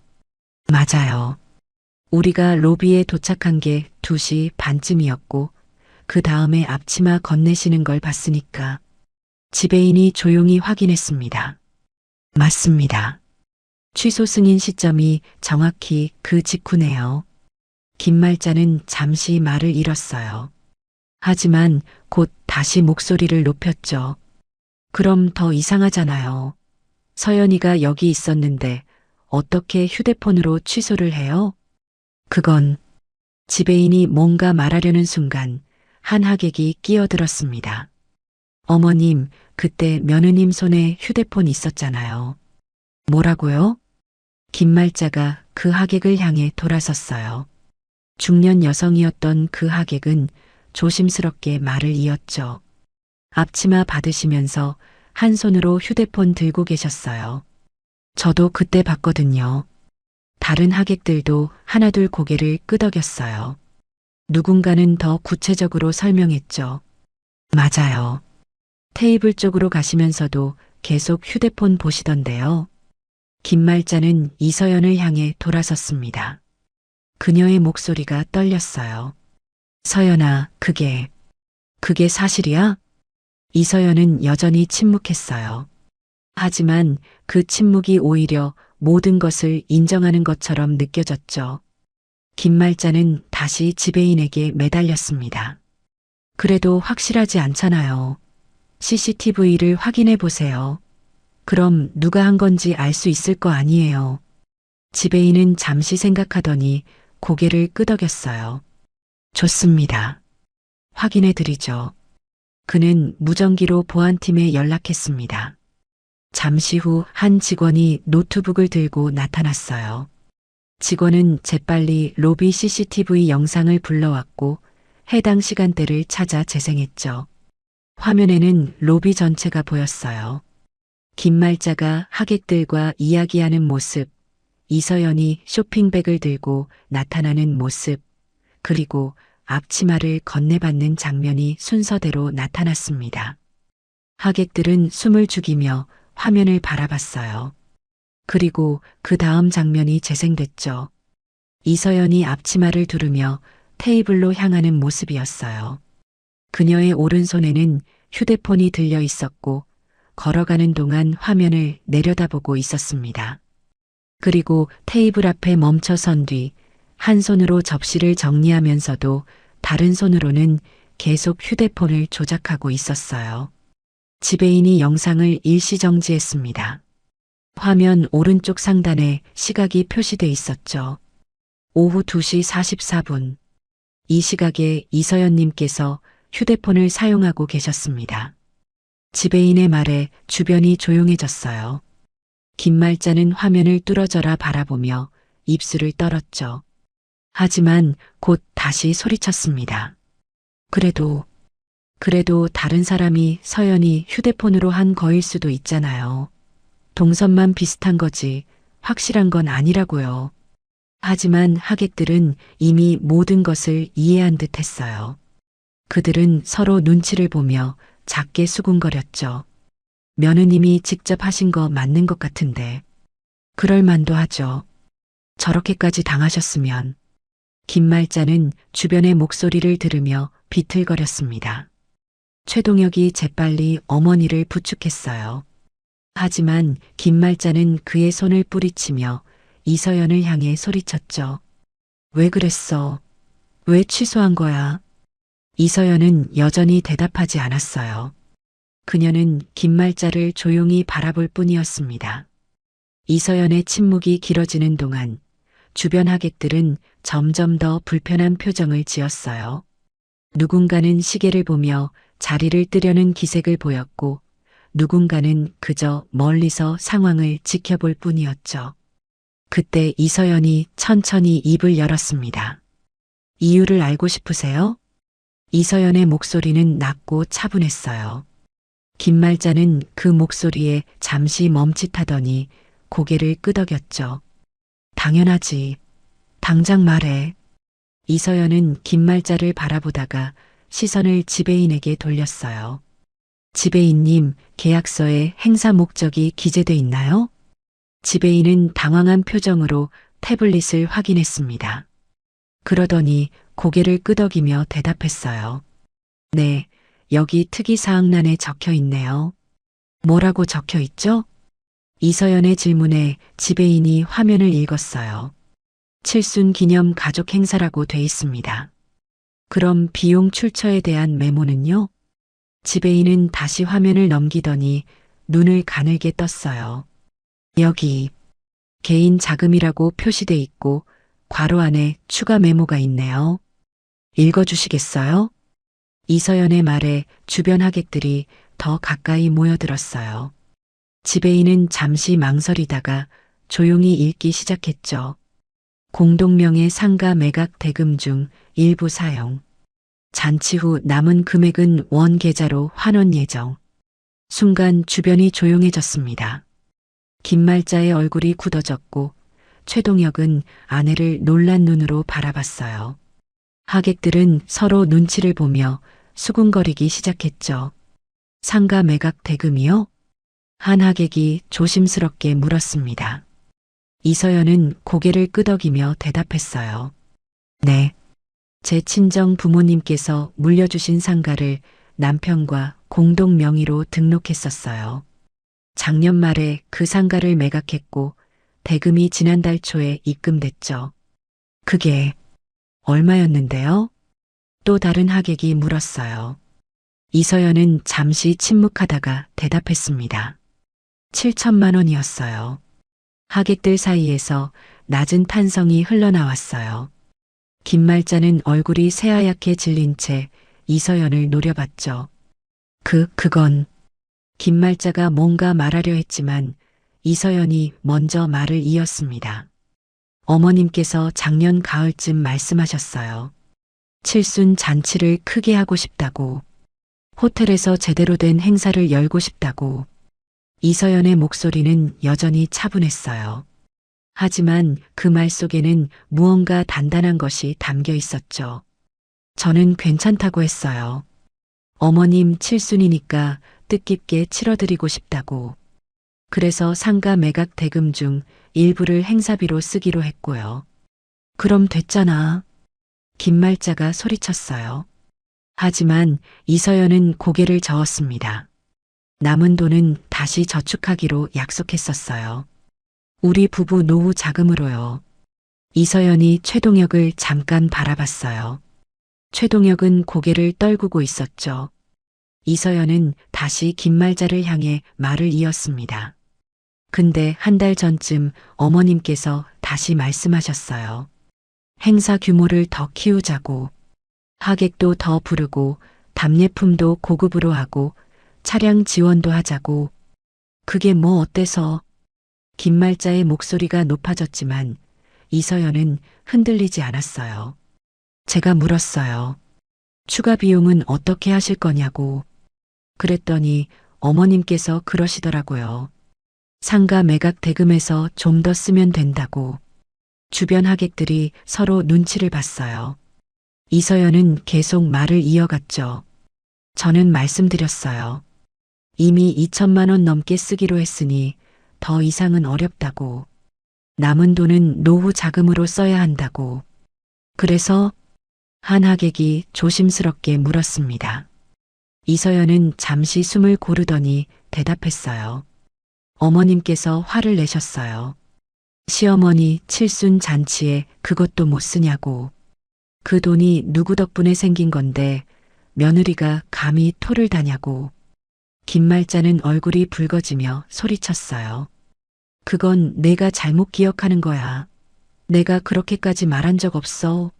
맞아요. 우리가 로비에 도착한 게 2시 반쯤이었고 그 다음에 앞치마 건네시는 걸 봤으니까. 지배인이 조용히 확인했습니다. 맞습니다. 취소 승인 시점이 정확히 그 직후네요. 김말자는 잠시 말을 잃었어요. 하지만 곧 다시 목소리를 높였죠. 그럼 더 이상하잖아요. 서연이가 여기 있었는데 어떻게 휴대폰으로 취소를 해요? 그건 지배인이 뭔가 말하려는 순간 한 하객이 끼어들었습니다. 어머님, 그때 며느님 손에 휴대폰 있었잖아요. 뭐라고요? 김말자가 그 하객을 향해 돌아섰어요. 중년 여성이었던 그 하객은 조심스럽게 말을 이었죠. 앞치마 받으시면서 한 손으로 휴대폰 들고 계셨어요. 저도 그때 봤거든요. 다른 하객들도 하나둘 고개를 끄덕였어요. 누군가는 더 구체적으로 설명했죠. 맞아요. 테이블 쪽으로 가시면서도 계속 휴대폰 보시던데요. 김말자는 이서연을 향해 돌아섰습니다. 그녀의 목소리가 떨렸어요. 서연아, 그게 사실이야? 이서연은 여전히 침묵했어요. 하지만 그 침묵이 오히려 모든 것을 인정하는 것처럼 느껴졌죠. 김말자는 다시 지배인에게 매달렸습니다. 그래도 확실하지 않잖아요. CCTV를 확인해 보세요. 그럼 누가 한 건지 알 수 있을 거 아니에요. 지배인은 잠시 생각하더니 고개를 끄덕였어요. 좋습니다. 확인해 드리죠. 그는 무전기로 보안팀에 연락했습니다. 잠시 후 한 직원이 노트북을 들고 나타났어요. 직원은 재빨리 로비 CCTV 영상을 불러왔고 해당 시간대를 찾아 재생했죠. 화면에는 로비 전체가 보였어요. 김말자가 하객들과 이야기하는 모습, 이서연이 쇼핑백을 들고 나타나는 모습, 그리고 앞치마를 건네받는 장면이 순서대로 나타났습니다. 하객들은 숨을 죽이며 화면을 바라봤어요. 그리고 그 다음 장면이 재생됐죠. 이서연이 앞치마를 두르며 테이블로 향하는 모습이었어요. 그녀의 오른손에는 휴대폰이 들려 있었고 걸어가는 동안 화면을 내려다보고 있었습니다. 그리고 테이블 앞에 멈춰선 뒤 한 손으로 접시를 정리하면서도 다른 손으로는 계속 휴대폰을 조작하고 있었어요. 지배인이 영상을 일시 정지했습니다. 화면 오른쪽 상단에 시각이 표시돼 있었죠. 오후 2시 44분. 이 시각에 이서연님께서 휴대폰을 사용하고 계셨습니다. 지배인의 말에 주변이 조용해졌어요. 김말자는 화면을 뚫어져라 바라보며 입술을 떨었죠. 하지만 곧 다시 소리쳤습니다. 그래도 다른 사람이 서연이 휴대폰으로 한 거일 수도 있잖아요. 동선만 비슷한 거지 확실한 건 아니라고요. 하지만 하객들은 이미 모든 것을 이해한 듯 했어요. 그들은 서로 눈치를 보며 작게 수군거렸죠. 며느님이 직접 하신 거 맞는 것 같은데. 그럴 만도 하죠. 저렇게까지 당하셨으면. 김말자는 주변의 목소리를 들으며 비틀거렸습니다. 최동혁이 재빨리 어머니를 부축했어요. 하지만 김말자는 그의 손을 뿌리치며 이서연을 향해 소리쳤죠. 왜 그랬어? 왜 취소한 거야? 이서연은 여전히 대답하지 않았어요. 그녀는 김말자를 조용히 바라볼 뿐이었습니다. 이서연의 침묵이 길어지는 동안 주변 하객들은 점점 더 불편한 표정을 지었어요. 누군가는 시계를 보며 자리를 뜨려는 기색을 보였고 누군가는 그저 멀리서 상황을 지켜볼 뿐이었죠. 그때 이서연이 천천히 입을 열었습니다. 이유를 알고 싶으세요? 이서연의 목소리는 낮고 차분했어요. 김말자는 그 목소리에 잠시 멈칫하더니 고개를 끄덕였죠. 당연하지. 당장 말해. 이서연은 김말자를 바라보다가 시선을 지배인에게 돌렸어요. 지배인님, 계약서에 행사 목적이 기재돼 있나요? 지배인은 당황한 표정으로 태블릿을 확인했습니다. 그러더니 고개를 끄덕이며 대답했어요. 네, 여기 특이사항란에 적혀 있네요. 뭐라고 적혀 있죠? 이서연의 질문에 지배인이 화면을 읽었어요. 칠순 기념 가족 행사라고 돼 있습니다. 그럼 비용 출처에 대한 메모는요? 지배인은 다시 화면을 넘기더니 눈을 가늘게 떴어요. 여기 개인 자금이라고 표시돼 있고 괄호 안에 추가 메모가 있네요. 읽어주시겠어요? 이서연의 말에 주변 하객들이 더 가까이 모여들었어요. 지배인은 잠시 망설이다가 조용히 읽기 시작했죠. 공동명의 상가 매각 대금 중 일부 사용. 잔치 후 남은 금액은 원 계좌로 환원 예정. 순간 주변이 조용해졌습니다. 김말자의 얼굴이 굳어졌고 최동혁은 아내를 놀란 눈으로 바라봤어요. 하객들은 서로 눈치를 보며 수군거리기 시작했죠. 상가 매각 대금이요? 한 하객이 조심스럽게 물었습니다. 이서연은 고개를 끄덕이며 대답했어요. 네. 제 친정 부모님께서 물려주신 상가를 남편과 공동 명의로 등록했었어요. 작년 말에 그 상가를 매각했고 대금이 지난달 초에 입금됐죠. 그게 얼마였는데요? 또 다른 하객이 물었어요. 이서연은 잠시 침묵하다가 대답했습니다. 7천만 원이었어요. 하객들 사이에서 낮은 탄성이 흘러나왔어요. 김말자는 얼굴이 새하얗게 질린 채 이서연을 노려봤죠. 그건 김말자가 뭔가 말하려 했지만 이서연이 먼저 말을 이었습니다. 어머님께서 작년 가을쯤 말씀하셨어요. 칠순 잔치를 크게 하고 싶다고. 호텔에서 제대로 된 행사를 열고 싶다고. 이서연의 목소리는 여전히 차분했어요. 하지만 그 말 속에는 무언가 단단한 것이 담겨 있었죠. 저는 괜찮다고 했어요. 어머님 칠순이니까 뜻깊게 치러드리고 싶다고. 그래서 상가 매각 대금 중 일부를 행사비로 쓰기로 했고요. 그럼 됐잖아. 김말자가 소리쳤어요. 하지만 이서연은 고개를 저었습니다. 남은 돈은 다시 저축하기로 약속했었어요. 우리 부부 노후 자금으로요. 이서연이 최동혁을 잠깐 바라봤어요. 최동혁은 고개를 떨구고 있었죠. 이서연은 다시 김말자를 향해 말을 이었습니다. 근데 한 달 전쯤 어머님께서 다시 말씀하셨어요. 행사 규모를 더 키우자고. 하객도 더 부르고 답례품도 고급으로 하고 차량 지원도 하자고. 그게 뭐 어때서? 김말자의 목소리가 높아졌지만 이서연은 흔들리지 않았어요. 제가 물었어요. 추가 비용은 어떻게 하실 거냐고. 그랬더니 어머님께서 그러시더라고요. 상가 매각 대금에서 좀 더 쓰면 된다고. 주변 하객들이 서로 눈치를 봤어요. 이서연은 계속 말을 이어갔죠. 저는 말씀드렸어요. 이미 2천만 원 넘게 쓰기로 했으니 더 이상은 어렵다고. 남은 돈은 노후 자금으로 써야 한다고. 그래서 한 하객이 조심스럽게 물었습니다. 이서연은 잠시 숨을 고르더니 대답했어요. 어머님께서 화를 내셨어요. 시어머니 칠순 잔치에 그것도 못 쓰냐고. 그 돈이 누구 덕분에 생긴 건데 며느리가 감히 토를 다냐고. 김말자는 얼굴이 붉어지며 소리쳤어요. 그건 내가 잘못 기억하는 거야. 내가 그렇게까지 말한 적 없어.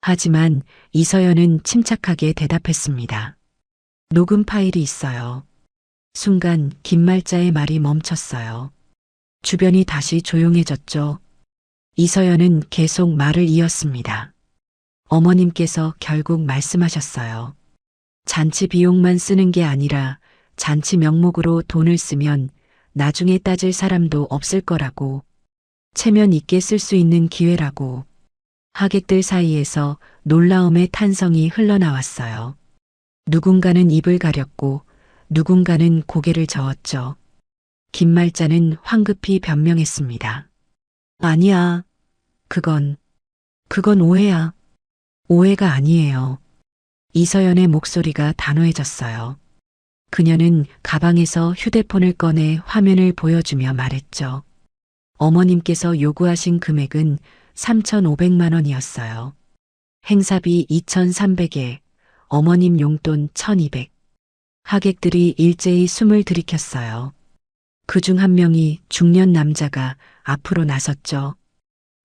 하지만 이서연은 침착하게 대답했습니다. 녹음 파일이 있어요. 순간 김말자의 말이 멈췄어요. 주변이 다시 조용해졌죠. 이서연은 계속 말을 이었습니다. 어머님께서 결국 말씀하셨어요. 잔치 비용만 쓰는 게 아니라 잔치 명목으로 돈을 쓰면 나중에 따질 사람도 없을 거라고. 체면 있게 쓸 수 있는 기회라고. 하객들 사이에서 놀라움의 탄성이 흘러나왔어요. 누군가는 입을 가렸고 누군가는 고개를 저었죠. 김말자는 황급히 변명했습니다. 아니야. 그건 오해야. 오해가 아니에요. 이서연의 목소리가 단호해졌어요. 그녀는 가방에서 휴대폰을 꺼내 화면을 보여주며 말했죠. 어머님께서 요구하신 금액은 3,500만 원이었어요. 행사비 2,300에 어머님 용돈 1,200. 하객들이 일제히 숨을 들이켰어요. 그중 한 명이 중년 남자가 앞으로 나섰죠.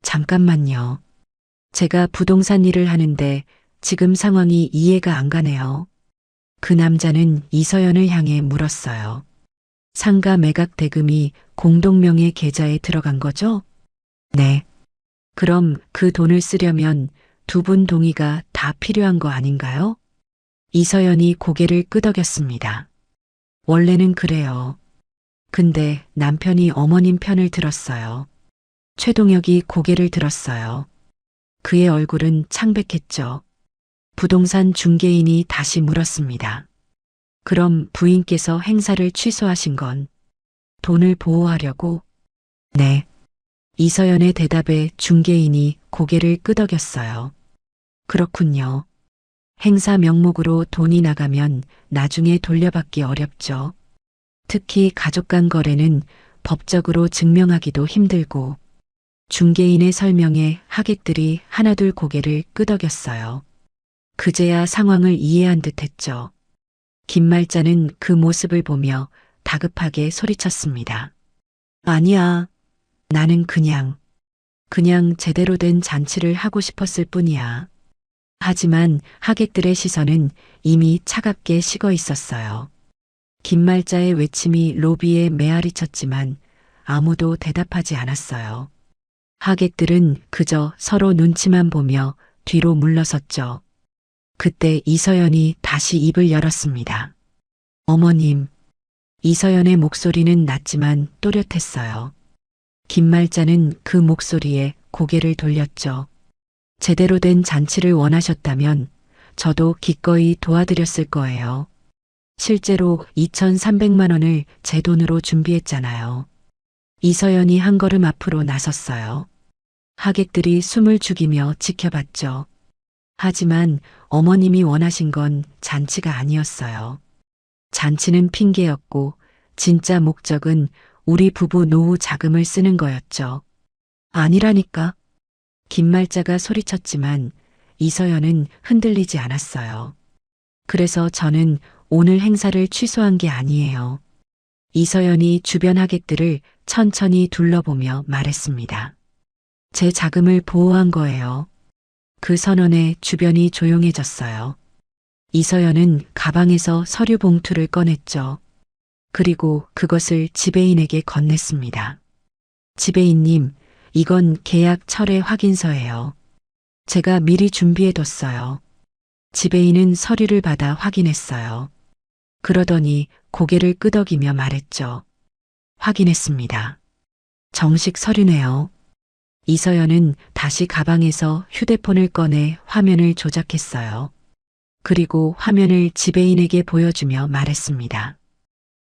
잠깐만요. 제가 부동산 일을 하는데 지금 상황이 이해가 안 가네요. 그 남자는 이서연을 향해 물었어요. 상가 매각 대금이 공동명의 계좌에 들어간 거죠? 네. 그럼 그 돈을 쓰려면 두 분 동의가 다 필요한 거 아닌가요? 이서연이 고개를 끄덕였습니다. 원래는 그래요. 근데 남편이 어머님 편을 들었어요. 최동혁이 고개를 들었어요. 그의 얼굴은 창백했죠. 부동산 중개인이 다시 물었습니다. 그럼 부인께서 행사를 취소하신 건 돈을 보호하려고? 네. 이서연의 대답에 중개인이 고개를 끄덕였어요. 그렇군요. 행사 명목으로 돈이 나가면 나중에 돌려받기 어렵죠. 특히 가족 간 거래는 법적으로 증명하기도 힘들고. 중개인의 설명에 하객들이 하나둘 고개를 끄덕였어요. 그제야 상황을 이해한 듯 했죠. 김말자는 그 모습을 보며 다급하게 소리쳤습니다. 아니야. 나는 그냥 제대로 된 잔치를 하고 싶었을 뿐이야. 하지만 하객들의 시선은 이미 차갑게 식어 있었어요. 김말자의 외침이 로비에 메아리 쳤지만 아무도 대답하지 않았어요. 하객들은 그저 서로 눈치만 보며 뒤로 물러섰죠. 그때 이서연이 다시 입을 열었습니다. 어머님. 이서연의 목소리는 낮지만 또렷했어요. 김말자는 그 목소리에 고개를 돌렸죠. 제대로 된 잔치를 원하셨다면 저도 기꺼이 도와드렸을 거예요. 실제로 2,300만 원을 제 돈으로 준비했잖아요. 이서연이 한 걸음 앞으로 나섰어요. 하객들이 숨을 죽이며 지켜봤죠. 하지만 어머님이 원하신 건 잔치가 아니었어요. 잔치는 핑계였고 진짜 목적은 우리 부부 노후 자금을 쓰는 거였죠. 아니라니까. 김말자가 소리쳤지만 이서연은 흔들리지 않았어요. 그래서 저는 오늘 행사를 취소한 게 아니에요. 이서연이 주변 하객들을 천천히 둘러보며 말했습니다. 제 자금을 보호한 거예요. 그 선언에 주변이 조용해졌어요. 이서연은 가방에서 서류 봉투를 꺼냈죠. 그리고 그것을 지배인에게 건넸습니다. 지배인님, 이건 계약 철회 확인서예요. 제가 미리 준비해뒀어요. 지배인은 서류를 받아 확인했어요. 그러더니 고개를 끄덕이며 말했죠. 확인했습니다. 정식 서류네요. 이서연은 다시 가방에서 휴대폰을 꺼내 화면을 조작했어요. 그리고 화면을 지배인에게 보여주며 말했습니다.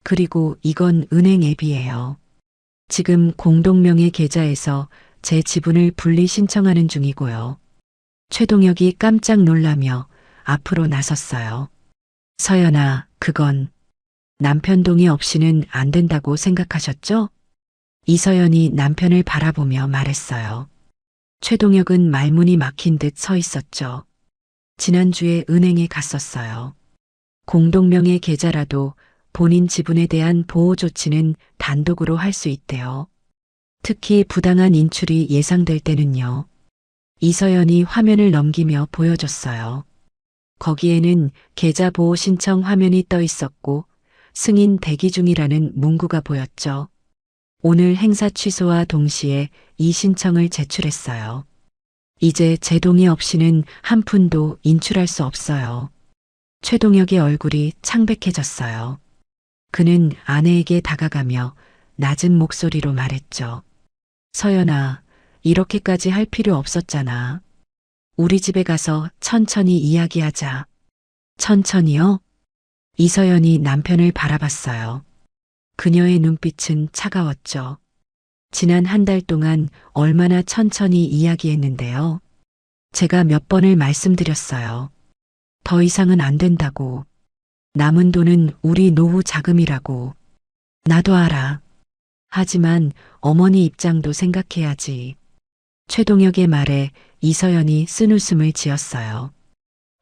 그리고 이건 은행 앱이에요. 지금 공동명의 계좌에서 제 지분을 분리 신청하는 중이고요. 최동혁이 깜짝 놀라며 앞으로 나섰어요. 서연아, 그건 남편 동의 없이는 안 된다고 생각하셨죠? 이서연이 남편을 바라보며 말했어요. 최동혁은 말문이 막힌 듯 서 있었죠. 지난주에 은행에 갔었어요. 공동명의 계좌라도 본인 지분에 대한 보호 조치는 단독으로 할 수 있대요. 특히 부당한 인출이 예상될 때는요. 이서연이 화면을 넘기며 보여줬어요. 거기에는 계좌 보호 신청 화면이 떠 있었고 승인 대기 중이라는 문구가 보였죠. 오늘 행사 취소와 동시에 이 신청을 제출했어요. 이제 제 동의 없이는 한 푼도 인출할 수 없어요. 최동혁의 얼굴이 창백해졌어요. 그는 아내에게 다가가며 낮은 목소리로 말했죠. 서연아, 이렇게까지 할 필요 없었잖아. 우리 집에 가서 천천히 이야기하자. 천천히요? 이서연이 남편을 바라봤어요. 그녀의 눈빛은 차가웠죠. 지난 한 달 동안 얼마나 천천히 이야기했는데요. 제가 몇 번을 말씀드렸어요. 더 이상은 안 된다고. 남은 돈은 우리 노후 자금이라고. 나도 알아. 하지만 어머니 입장도 생각해야지. 최동혁의 말에 이서연이 쓴웃음을 지었어요.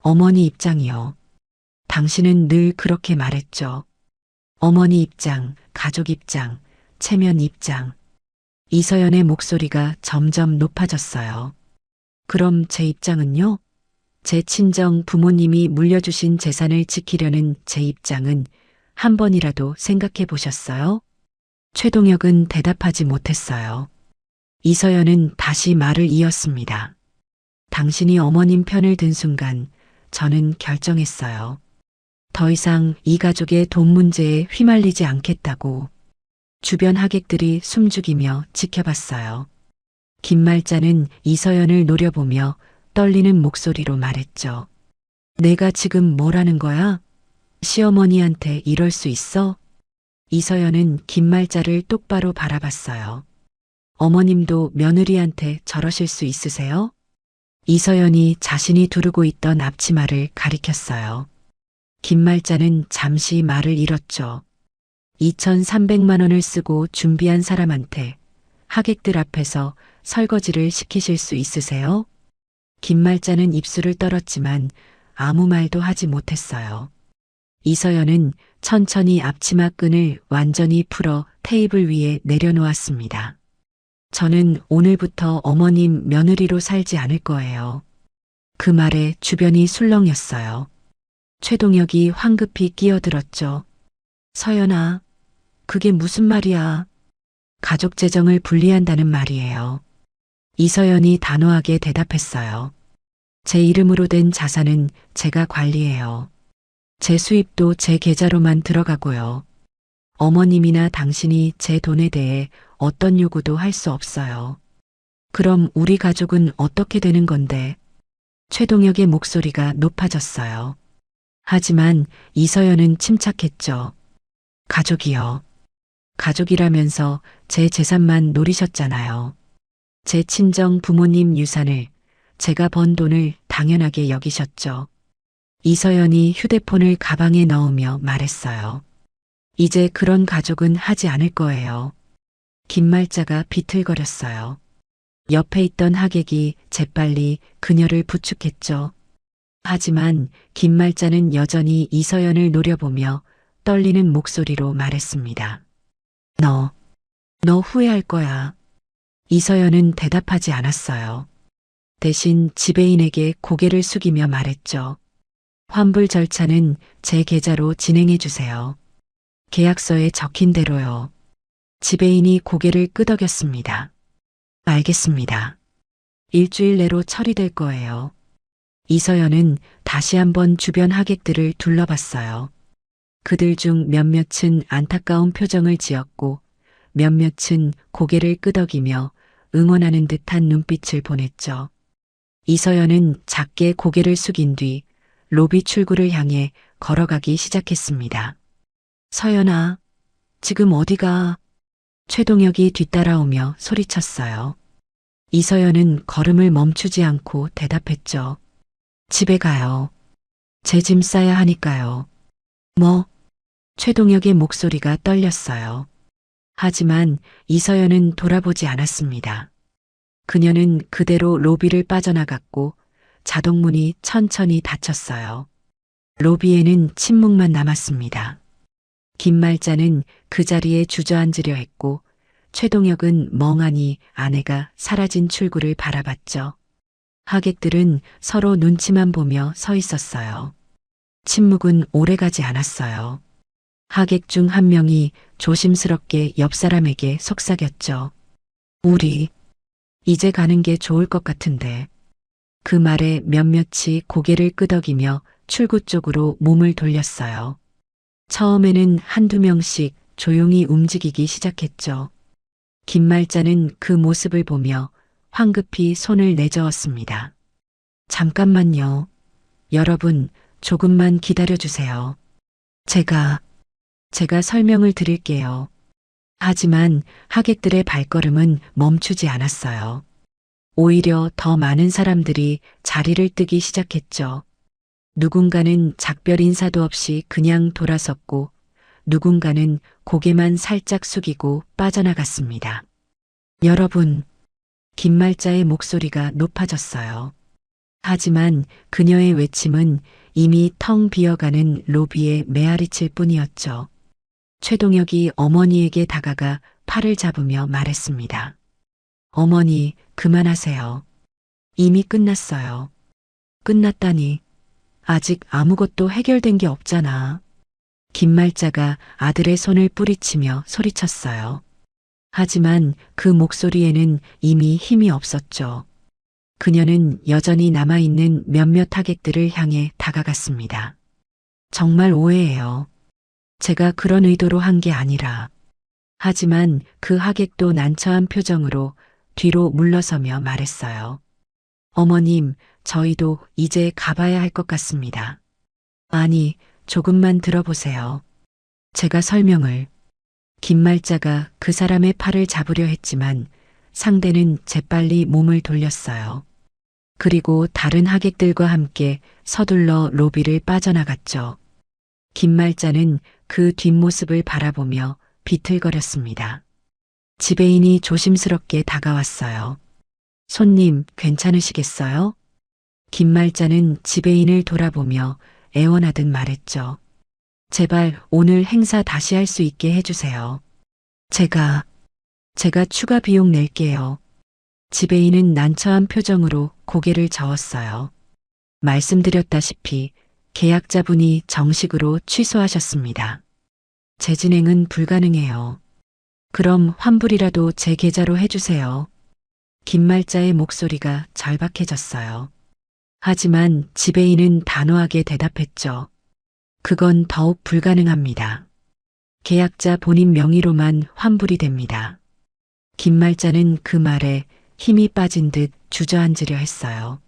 어머니 입장이요. 당신은 늘 그렇게 말했죠. 어머니 입장, 가족 입장, 체면 입장. 이서연의 목소리가 점점 높아졌어요. 그럼 제 입장은요? 제 친정 부모님이 물려주신 재산을 지키려는 제 입장은 한 번이라도 생각해 보셨어요? 최동혁은 대답하지 못했어요. 이서연은 다시 말을 이었습니다. 당신이 어머님 편을 든 순간 저는 결정했어요. 더 이상 이 가족의 돈 문제에 휘말리지 않겠다고. 주변 하객들이 숨죽이며 지켜봤어요. 김말자는 이서연을 노려보며 떨리는 목소리로 말했죠. 내가 지금 뭐라는 거야? 시어머니한테 이럴 수 있어? 이서연은 김말자를 똑바로 바라봤어요. 어머님도 며느리한테 저러실 수 있으세요? 이서연이 자신이 두르고 있던 앞치마를 가리켰어요. 김말자는 잠시 말을 잃었죠. 2,300만 원을 쓰고 준비한 사람한테 하객들 앞에서 설거지를 시키실 수 있으세요? 김말자는 입술을 떨었지만 아무 말도 하지 못했어요. 이서연은 천천히 앞치마 끈을 완전히 풀어 테이블 위에 내려놓았습니다. 저는 오늘부터 어머님 며느리로 살지 않을 거예요. 그 말에 주변이 술렁였어요. 최동혁이 황급히 끼어들었죠. 서연아, 그게 무슨 말이야? 가족 재정을 분리한다는 말이에요. 이서연이 단호하게 대답했어요. 제 이름으로 된 자산은 제가 관리해요. 제 수입도 제 계좌로만 들어가고요. 어머님이나 당신이 제 돈에 대해 어떤 요구도 할 수 없어요. 그럼 우리 가족은 어떻게 되는 건데? 최동혁의 목소리가 높아졌어요. 하지만 이서연은 침착했죠. 가족이요. 가족이라면서 제 재산만 노리셨잖아요. 제 친정 부모님 유산을, 제가 번 돈을 당연하게 여기셨죠. 이서연이 휴대폰을 가방에 넣으며 말했어요. 이제 그런 가족은 하지 않을 거예요. 김말자가 비틀거렸어요. 옆에 있던 하객이 재빨리 그녀를 부축했죠. 하지만 김말자는 여전히 이서연을 노려보며 떨리는 목소리로 말했습니다. 너 후회할 거야. 이서연은 대답하지 않았어요. 대신 지배인에게 고개를 숙이며 말했죠. 환불 절차는 제 계좌로 진행해 주세요. 계약서에 적힌 대로요. 지배인이 고개를 끄덕였습니다. 알겠습니다. 일주일 내로 처리될 거예요. 이서연은 다시 한번 주변 하객들을 둘러봤어요. 그들 중 몇몇은 안타까운 표정을 지었고 몇몇은 고개를 끄덕이며 응원하는 듯한 눈빛을 보냈죠. 이서연은 작게 고개를 숙인 뒤 로비 출구를 향해 걸어가기 시작했습니다. 서연아, 지금 어디가? 최동혁이 뒤따라오며 소리쳤어요. 이서연은 걸음을 멈추지 않고 대답했죠. 집에 가요. 제 짐 싸야 하니까요. 뭐? 최동혁의 목소리가 떨렸어요. 하지만 이서연은 돌아보지 않았습니다. 그녀는 그대로 로비를 빠져나갔고 자동문이 천천히 닫혔어요. 로비에는 침묵만 남았습니다. 김말자는 그 자리에 주저앉으려 했고 최동혁은 멍하니 아내가 사라진 출구를 바라봤죠. 하객들은 서로 눈치만 보며 서 있었어요. 침묵은 오래가지 않았어요. 하객 중 한 명이 조심스럽게 옆 사람에게 속삭였죠. 우리 이제 가는 게 좋을 것 같은데. 그 말에 몇몇이 고개를 끄덕이며 출구 쪽으로 몸을 돌렸어요. 처음에는 한두 명씩 조용히 움직이기 시작했죠. 김말자는 그 모습을 보며 황급히 손을 내저었습니다. 잠깐만요. 여러분, 조금만 기다려주세요. 제가 설명을 드릴게요. 하지만 하객들의 발걸음은 멈추지 않았어요. 오히려 더 많은 사람들이 자리를 뜨기 시작했죠. 누군가는 작별 인사도 없이 그냥 돌아섰고 누군가는 고개만 살짝 숙이고 빠져나갔습니다. 여러분, 김말자의 목소리가 높아졌어요. 하지만 그녀의 외침은 이미 텅 비어가는 로비에 메아리칠 뿐이었죠. 최동혁이 어머니에게 다가가 팔을 잡으며 말했습니다. 어머니, 그만하세요. 이미 끝났어요. 끝났다니. 아직 아무것도 해결된 게 없잖아. 김말자가 아들의 손을 뿌리치며 소리쳤어요. 하지만 그 목소리에는 이미 힘이 없었죠. 그녀는 여전히 남아있는 몇몇 하객들을 향해 다가갔습니다. 정말 오해해요. 제가 그런 의도로 한 게 아니라. 하지만 그 하객도 난처한 표정으로 뒤로 물러서며 말했어요. 어머님, 저희도 이제 가봐야 할 것 같습니다. 아니, 조금만 들어보세요. 제가 설명을. 김말자가 그 사람의 팔을 잡으려 했지만 상대는 재빨리 몸을 돌렸어요. 그리고 다른 하객들과 함께 서둘러 로비를 빠져나갔죠. 김말자는 그 뒷모습을 바라보며 비틀거렸습니다. 지배인이 조심스럽게 다가왔어요. 손님, 괜찮으시겠어요? 김말자는 지배인을 돌아보며 애원하듯 말했죠. 제발 오늘 행사 다시 할 수 있게 해주세요. 제가 추가 비용 낼게요. 지배인은 난처한 표정으로 고개를 저었어요. 말씀드렸다시피 계약자분이 정식으로 취소하셨습니다. 재진행은 불가능해요. 그럼 환불이라도 제 계좌로 해주세요. 김말자의 목소리가 절박해졌어요. 하지만 지배인은 단호하게 대답했죠. 그건 더욱 불가능합니다. 계약자 본인 명의로만 환불이 됩니다. 김말자는 그 말에 힘이 빠진 듯 주저앉으려 했어요.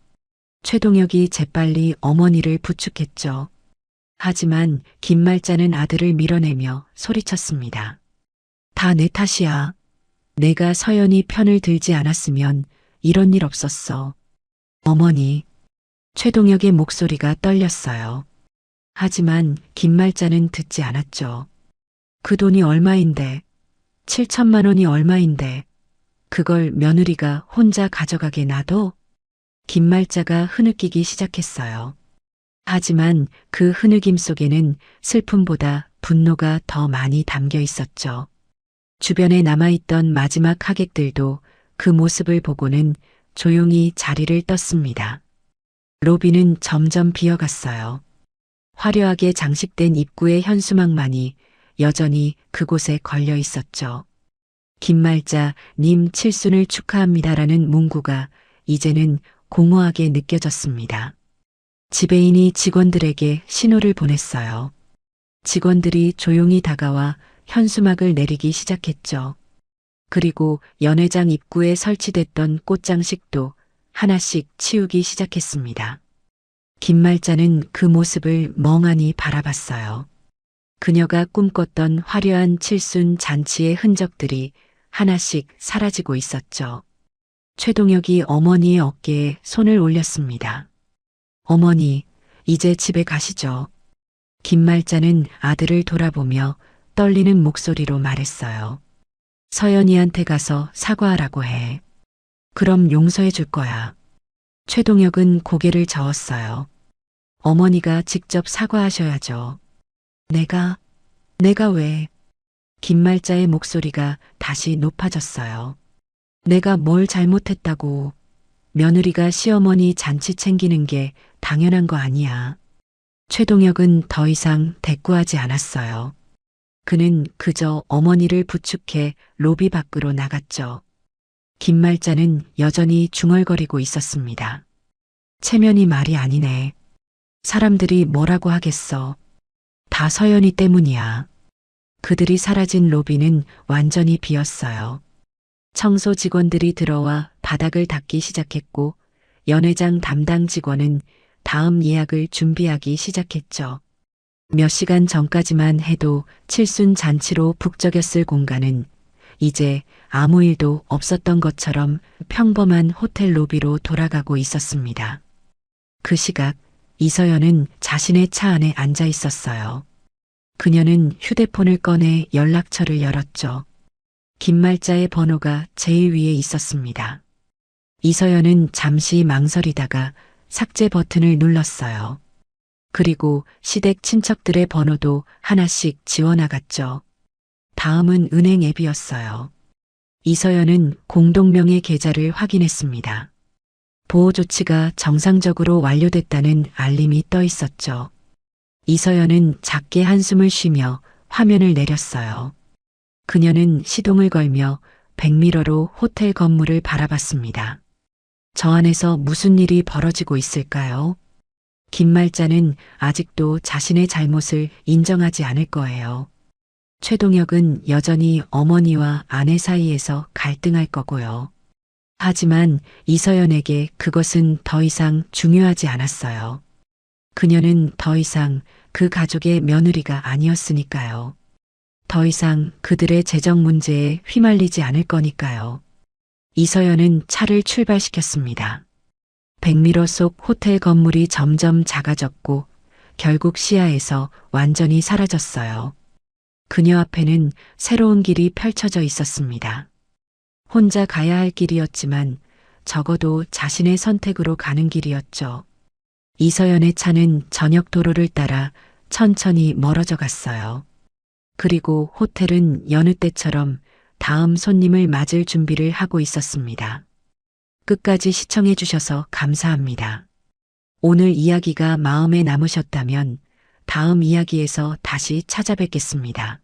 최동혁이 재빨리 어머니를 부축했죠. 하지만 김말자는 아들을 밀어내며 소리쳤습니다. 다 내 탓이야. 내가 서연이 편을 들지 않았으면 이런 일 없었어. 어머니. 최동혁의 목소리가 떨렸어요. 하지만 김말자는 듣지 않았죠. 그 돈이 얼마인데, 7천만 원이 얼마인데, 그걸 며느리가 혼자 가져가게 놔둬? 김말자가 흐느끼기 시작했어요. 하지만 그 흐느낌 속에는 슬픔보다 분노가 더 많이 담겨 있었죠. 주변에 남아있던 마지막 하객들도 그 모습을 보고는 조용히 자리를 떴습니다. 로비는 점점 비어갔어요. 화려하게 장식된 입구의 현수막만이 여전히 그곳에 걸려 있었죠. 김말자 님 칠순을 축하합니다라는 문구가 이제는 공허하게 느껴졌습니다. 지배인이 직원들에게 신호를 보냈어요. 직원들이 조용히 다가와 현수막을 내리기 시작했죠. 그리고 연회장 입구에 설치됐던 꽃장식도 하나씩 치우기 시작했습니다. 김말자는 그 모습을 멍하니 바라봤어요. 그녀가 꿈꿨던 화려한 칠순 잔치의 흔적들이 하나씩 사라지고 있었죠. 최동혁이 어머니의 어깨에 손을 올렸습니다. 어머니, 이제 집에 가시죠. 김말자는 아들을 돌아보며 떨리는 목소리로 말했어요. 서연이한테 가서 사과하라고 해. 그럼 용서해 줄 거야. 최동혁은 고개를 저었어요. 어머니가 직접 사과하셔야죠. 내가 왜? 김말자의 목소리가 다시 높아졌어요. 내가 뭘 잘못했다고. 며느리가 시어머니 잔치 챙기는 게 당연한 거 아니야. 최동혁은 더 이상 대꾸하지 않았어요. 그는 그저 어머니를 부축해 로비 밖으로 나갔죠. 김말자는 여전히 중얼거리고 있었습니다. 체면이 말이 아니네. 사람들이 뭐라고 하겠어. 다 서연이 때문이야. 그들이 사라진 로비는 완전히 비었어요. 청소 직원들이 들어와 바닥을 닦기 시작했고 연회장 담당 직원은 다음 예약을 준비하기 시작했죠. 몇 시간 전까지만 해도 칠순 잔치로 북적였을 공간은 이제 아무 일도 없었던 것처럼 평범한 호텔 로비로 돌아가고 있었습니다. 그 시각 이서연은 자신의 차 안에 앉아 있었어요. 그녀는 휴대폰을 꺼내 연락처를 열었죠. 김말자의 번호가 제일 위에 있었습니다. 이서연은 잠시 망설이다가 삭제 버튼을 눌렀어요. 그리고 시댁 친척들의 번호도 하나씩 지워나갔죠. 다음은 은행 앱이었어요. 이서연은 공동명의 계좌를 확인했습니다. 보호 조치가 정상적으로 완료됐다는 알림이 떠 있었죠. 이서연은 작게 한숨을 쉬며 화면을 내렸어요. 그녀는 시동을 걸며 백미러로 호텔 건물을 바라봤습니다. 저 안에서 무슨 일이 벌어지고 있을까요? 김말자는 아직도 자신의 잘못을 인정하지 않을 거예요. 최동혁은 여전히 어머니와 아내 사이에서 갈등할 거고요. 하지만 이서연에게 그것은 더 이상 중요하지 않았어요. 그녀는 더 이상 그 가족의 며느리가 아니었으니까요. 더 이상 그들의 재정 문제에 휘말리지 않을 거니까요. 이서연은 차를 출발시켰습니다. 백미러 속 호텔 건물이 점점 작아졌고 결국 시야에서 완전히 사라졌어요. 그녀 앞에는 새로운 길이 펼쳐져 있었습니다. 혼자 가야 할 길이었지만 적어도 자신의 선택으로 가는 길이었죠. 이서연의 차는 저녁 도로를 따라 천천히 멀어져 갔어요. 그리고 호텔은 여느 때처럼 다음 손님을 맞을 준비를 하고 있었습니다. 끝까지 시청해 주셔서 감사합니다. 오늘 이야기가 마음에 남으셨다면 다음 이야기에서 다시 찾아뵙겠습니다.